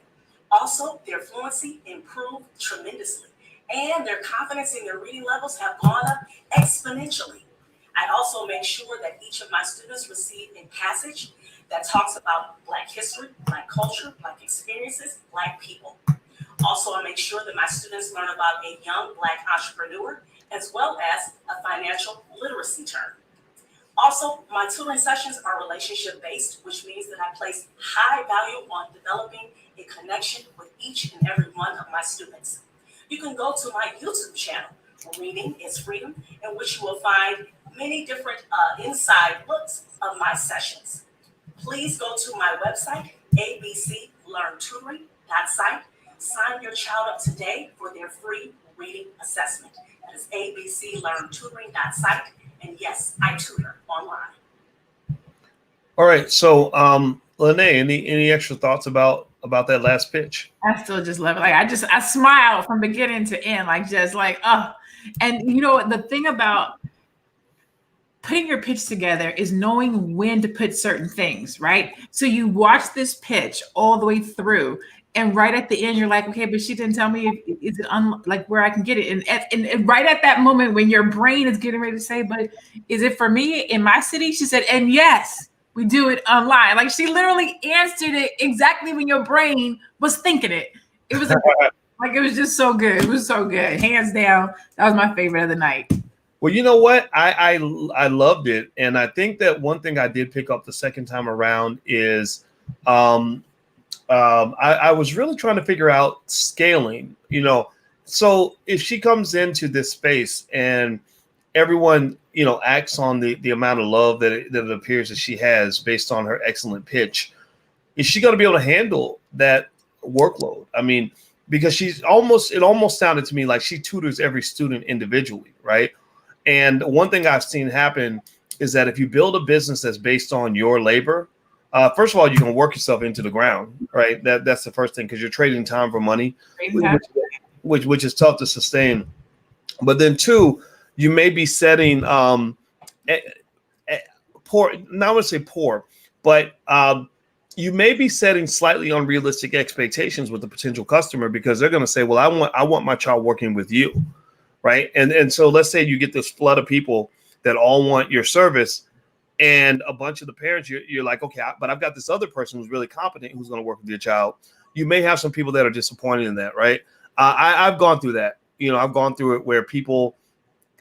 Also, their fluency improved tremendously, and their confidence in their reading levels have gone up exponentially. I also make sure that each of my students receive a passage that talks about Black history, Black culture, Black experiences, Black people. Also, I make sure that my students learn about a young Black entrepreneur, as well as a financial literacy term. Also, my tutoring sessions are relationship-based, which means that I place high value on developing a connection with each and every one of my students. You can go to my YouTube channel, Reading is Freedom, in which you will find many different inside looks of my sessions. Please go to my website, abclearntutoring.site. Sign your child up today for their free reading assessment. That is abclearntutoring.site. And yes, I tutor online. All right. So, Lanee, any extra thoughts about that last pitch? I still just love it. Like I smile from beginning to end, and the thing about putting your pitch together is knowing when to put certain things, right? So you watch this pitch all the way through, and right at the end, you're like, okay, but she didn't tell me is it like where I can get it. And right at that moment when your brain is getting ready to say, but is it for me in my city? She said, and yes, we do it online. Like she literally answered it exactly when your brain was thinking it. It was it was just so good. It was so good. Hands down. That was my favorite of the night. Well, you know what? I loved it. And I think that one thing I did pick up the second time around is I was really trying to figure out scaling, So if she comes into this space and everyone, acts on the amount of love that it appears that she has based on her excellent pitch, is she going to be able to handle that workload? I mean, because it almost sounded to me like she tutors every student individually, right? And one thing I've seen happen is that if you build a business that's based on your labor, first of all, you can work yourself into the ground, right? That's the first thing, because you're trading time for money, which is tough to sustain. But then two, you may be setting poor, not I would say poor, but you may be setting slightly unrealistic expectations with the potential customer, because they're going to say, well, I want my child working with you, right? And so let's say you get this flood of people that all want your service, and a bunch of the parents, you're like, okay, but I've got this other person who's really competent who's going to work with your child. You may have some people that are disappointed in that, right? I've gone through that. I've gone through it where people,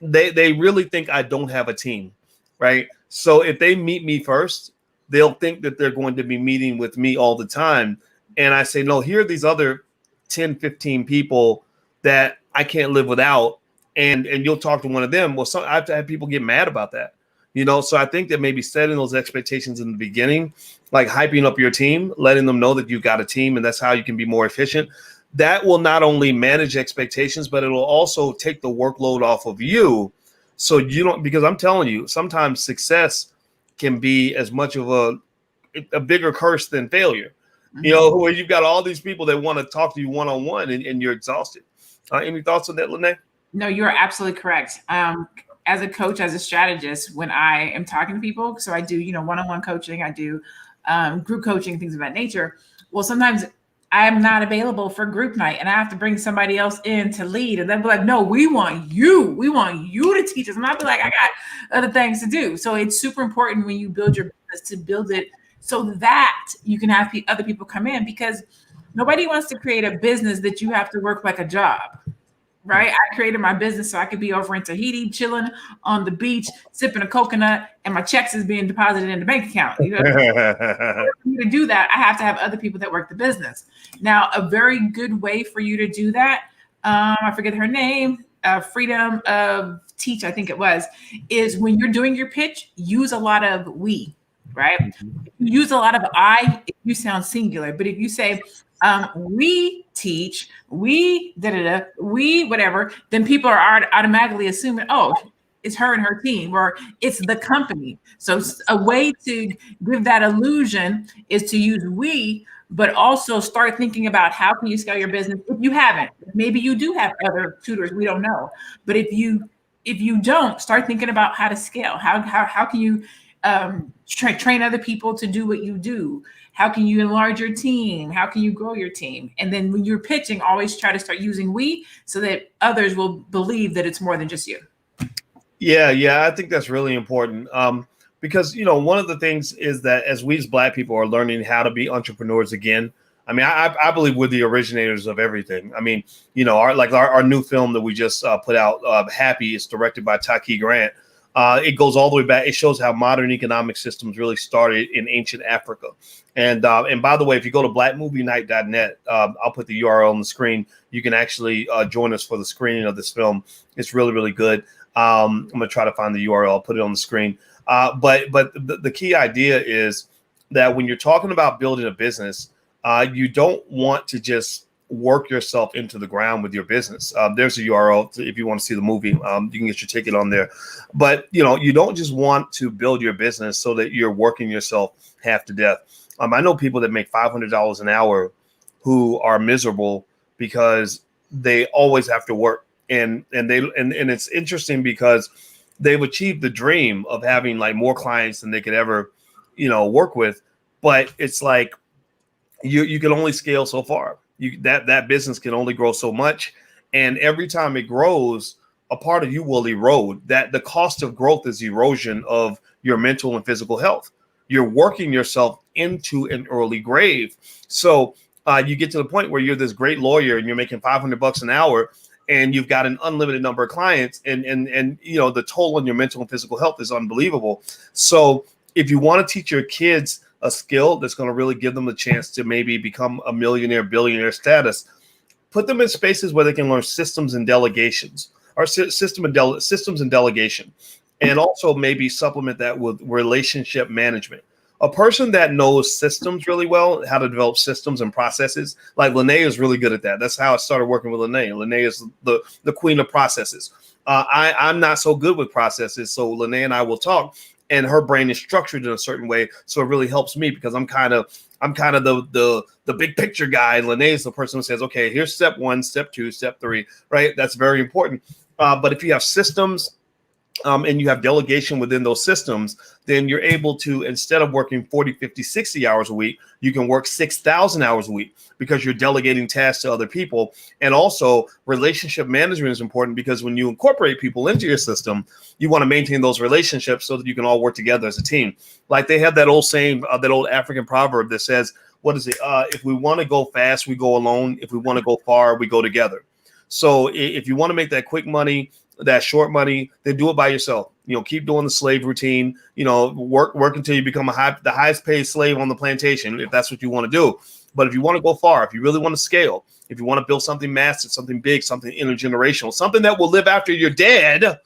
they really think I don't have a team, right? So if they meet me first, they'll think that they're going to be meeting with me all the time. And I say, no, here are these other 10, 15 people that I can't live without. And you'll talk to one of them. Well, I've had people get mad about that. So I think that maybe setting those expectations in the beginning, like hyping up your team, letting them know that you've got a team and that's how you can be more efficient. That will not only manage expectations, but it will also take the workload off of you. So you don't, because I'm telling you, sometimes success can be as much of a bigger curse than failure, where you've got all these people that want to talk to you one-on-one and you're exhausted. Any thoughts on that, Lanee? No, you're absolutely correct. As a coach, as a strategist, when I am talking to people, so I do, one-on-one coaching, I do group coaching, things of that nature. Well, sometimes I'm not available for group night and I have to bring somebody else in to lead. And they'll be like, no, we want you to teach us. And I'll be like, I got other things to do. So it's super important when you build your business to build it so that you can have other people come in, because nobody wants to create a business that you have to work like a job. right? I created my business so I could be over in Tahiti, chilling on the beach, sipping a coconut, and my checks is being deposited in the bank account. You know, for me to do that, I have to have other people that work the business. Now, a very good way for you to do that, I forget her name, Freedom of Teach, I think it was, is when you're doing your pitch, use a lot of we, right? If you use a lot of I, you sound singular. But if you say, we teach, we da-da-da, we whatever, then people are automatically assuming, oh, it's her and her team, or it's the company. So a way to give that illusion is to use we, but also start thinking about how can you scale your business if you haven't. Maybe you do have other tutors, we don't know. But if you don't, start thinking about how to scale. How can you train other people to do what you do? How can you enlarge your team? How can you grow your team? And then when you're pitching, always try to start using we so that others will believe that it's more than just you. Yeah, I think that's really important. Because, you know, one of the things is that as we as Black people are learning how to be entrepreneurs again, I mean, I believe we're the originators of everything. I mean, you know, our new film that we just put out, Happy, is directed by Taki Grant. It goes all the way back. It shows how modern economic systems really started in ancient Africa. And by the way, if you go to blackmovienight.net, I'll put the URL on the screen. You can actually join us for the screening of this film. It's really, really good. I'm going to try to find the URL. I'll put it on the screen. But the key idea is that when you're talking about building a business, you don't want to just work yourself into the ground with your business. There's a URL if you want to see the movie. You can get your ticket on there. But, you know, you don't just want to build your business so that you're working yourself half to death. I know people that make $500 an hour who are miserable because they always have to work. And it's interesting because they've achieved the dream of having like more clients than they could ever, you know, work with. But it's like you can only scale so far. That business can only grow so much. And every time it grows, a part of you will erode. That the cost of growth is erosion of your mental and physical health. You're working yourself into an early grave. So you get to the point where you're this great lawyer and you're making $500 an hour and you've got an unlimited number of clients and you know, the toll on your mental and physical health is unbelievable. So if you want to teach your kids a skill that's going to really give them the chance to maybe become a millionaire, billionaire status, put them in spaces where they can learn systems and delegations, or systems and delegation, and also maybe supplement that with relationship management. A person that knows systems really well, how to develop systems and processes, like Lanee is really good at that. That's how I started working with Lanee. Lanee is the queen of processes. I'm not so good with processes, so Lanee and I will talk, and her brain is structured in a certain way, so it really helps me because I'm kind of the big picture guy. And Lanee is the person who says, okay, here's step 1, step 2, step 3, right? That's very important. But if you have systems and you have delegation within those systems, then you're able to, instead of working 40, 50, 60 hours a week, you can work 6,000 hours a week because you're delegating tasks to other people. And also relationship management is important because when you incorporate people into your system, you want to maintain those relationships so that you can all work together as a team. Like they have that old saying, that old African proverb that says, what is it? If we want to go fast, we go alone. If we want to go far, we go together. So if you want to make that quick money, that short money, then do it by yourself. You know, keep doing the slave routine, you know, work until you become the highest paid slave on the plantation, if that's what you want to do. But if you want to go far, if you really want to scale, if you want to build something massive, something big, something intergenerational, something that will live after you're dead,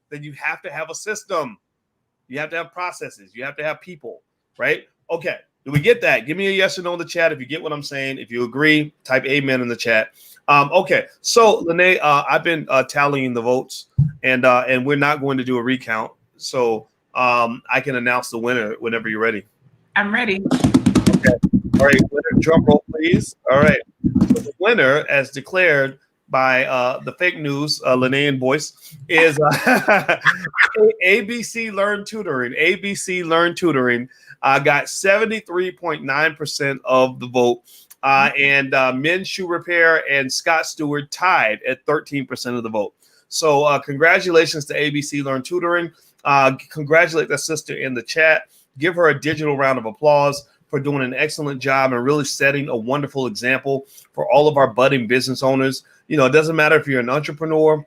then you have to have a system. You have to have processes. You have to have people, right? Okay. Do we get that? Give me a yes or no in the chat if you get what I'm saying. If you agree, type amen in the chat. Okay, so Lanee, I've been tallying the votes, and we're not going to do a recount. So I can announce the winner whenever you're ready. I'm ready. Okay. All right, winner, drum roll, please. All right. So the winner, as declared by the fake news, Lanee and Boyce, is ABC Learn Tutoring. ABC Learn Tutoring got 73.9% of the vote. And Men's Shoe Repair and Scott Stewart tied at 13% of the vote. So congratulations to ABC Learn Tutoring. Congratulate that sister in the chat. Give her a digital round of applause. for doing an excellent job and really setting a wonderful example for all of our budding business owners. You know, it doesn't matter if you're an entrepreneur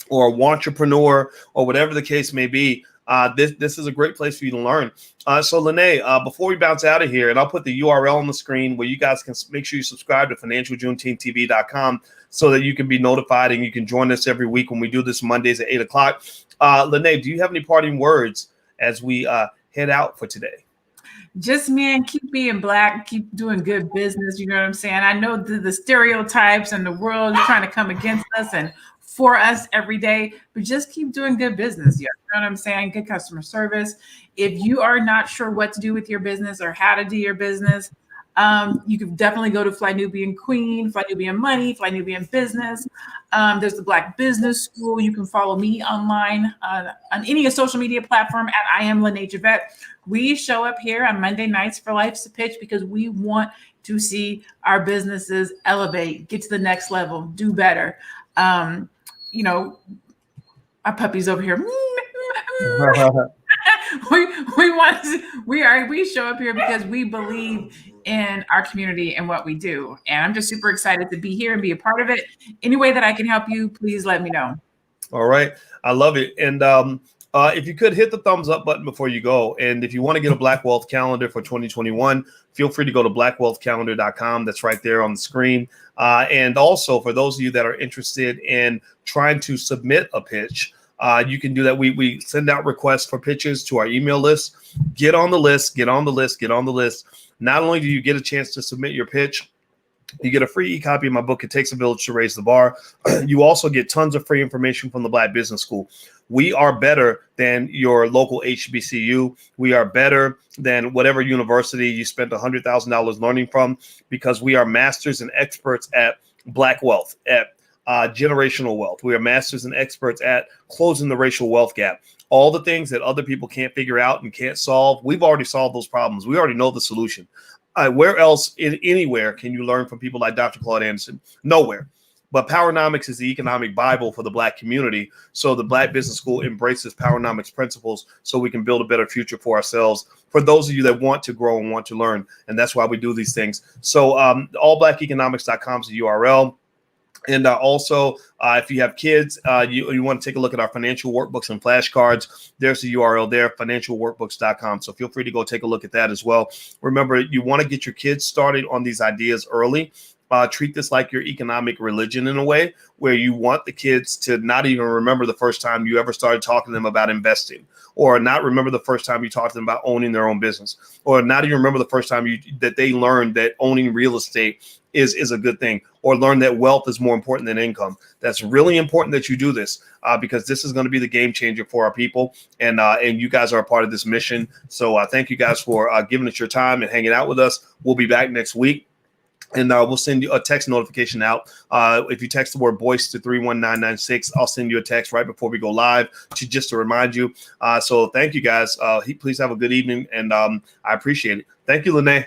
or a wantrepreneur or whatever the case may be. This is a great place for you to learn. So Lanee, before we bounce out of here, and I'll put the URL on the screen where you guys can make sure you subscribe to financialjuneteenth.tv.com so that you can be notified and you can join us every week when we do this Mondays at 8 o'clock. Lanee, do you have any parting words as we head out for today? Just, man, keep being Black, keep doing good business. You know what I'm saying? I know the stereotypes and the world is trying to come against us and for us every day, but just keep doing good business. You know what I'm saying? Good customer service. If you are not sure what to do with your business or how to do your business, you can definitely go to Fly Nubian Queen, Fly Nubian Money, Fly Nubian Business. There's the Black Business School. You can follow me online on any social media platform at I am Lanee Javet. We show up here on Monday nights for Life's a Pitch because we want to see our businesses elevate, get to the next level, do better. You know, our puppy's over here. we show up here because we believe in our community and what we do. And I'm just super excited to be here and be a part of it. Any way that I can help you, please let me know. All right. I love it. And if you could hit the thumbs up button before you go. And if you want to get a Black Wealth calendar for 2021, feel free to go to blackwealthcalendar.com. That's right there on the screen. And also for those of you that are interested in trying to submit a pitch, you can do that. We send out requests for pitches to our email list. Get on the list, get on the list, get on the list. Not only do you get a chance to submit your pitch, you get a free e-copy of my book, It Takes a Village to Raise the Bar. You also get tons of free information from the Black Business School. We are better than your local HBCU. We are better than whatever university you spent $100,000 learning from, because we are masters and experts at Black wealth, at generational wealth. We are masters and experts at closing the racial wealth gap. All the things that other people can't figure out and can't solve, we've already solved those problems. We already know the solution. Where else, anywhere, can you learn from people like Dr. Claude Anderson? Nowhere. But Powernomics is the economic Bible for the Black community. So the Black Business School embraces Powernomics principles so we can build a better future for ourselves, for those of you that want to grow and want to learn. And that's why we do these things. So allblackeconomics.com is the URL. And also, if you have kids, you want to take a look at our financial workbooks and flashcards, there's the URL there, financialworkbooks.com. So feel free to go take a look at that as well. Remember, you want to get your kids started on these ideas early. Treat this like your economic religion in a way where you want the kids to not even remember the first time you ever started talking to them about investing, or not remember the first time you talked to them about owning their own business, or not even remember the first time that they learned that owning real estate is a good thing, or learn that wealth is more important than income. That's really important that you do this because this is going to be the game changer for our people. And you guys are a part of this mission. So thank you guys for giving us your time and hanging out with us. We'll be back next week. And we'll send you a text notification out. If you text the word Boyce to 31996, I'll send you a text right before we go live just to remind you. So thank you guys. Please have a good evening. And I appreciate it. Thank you, Lanee.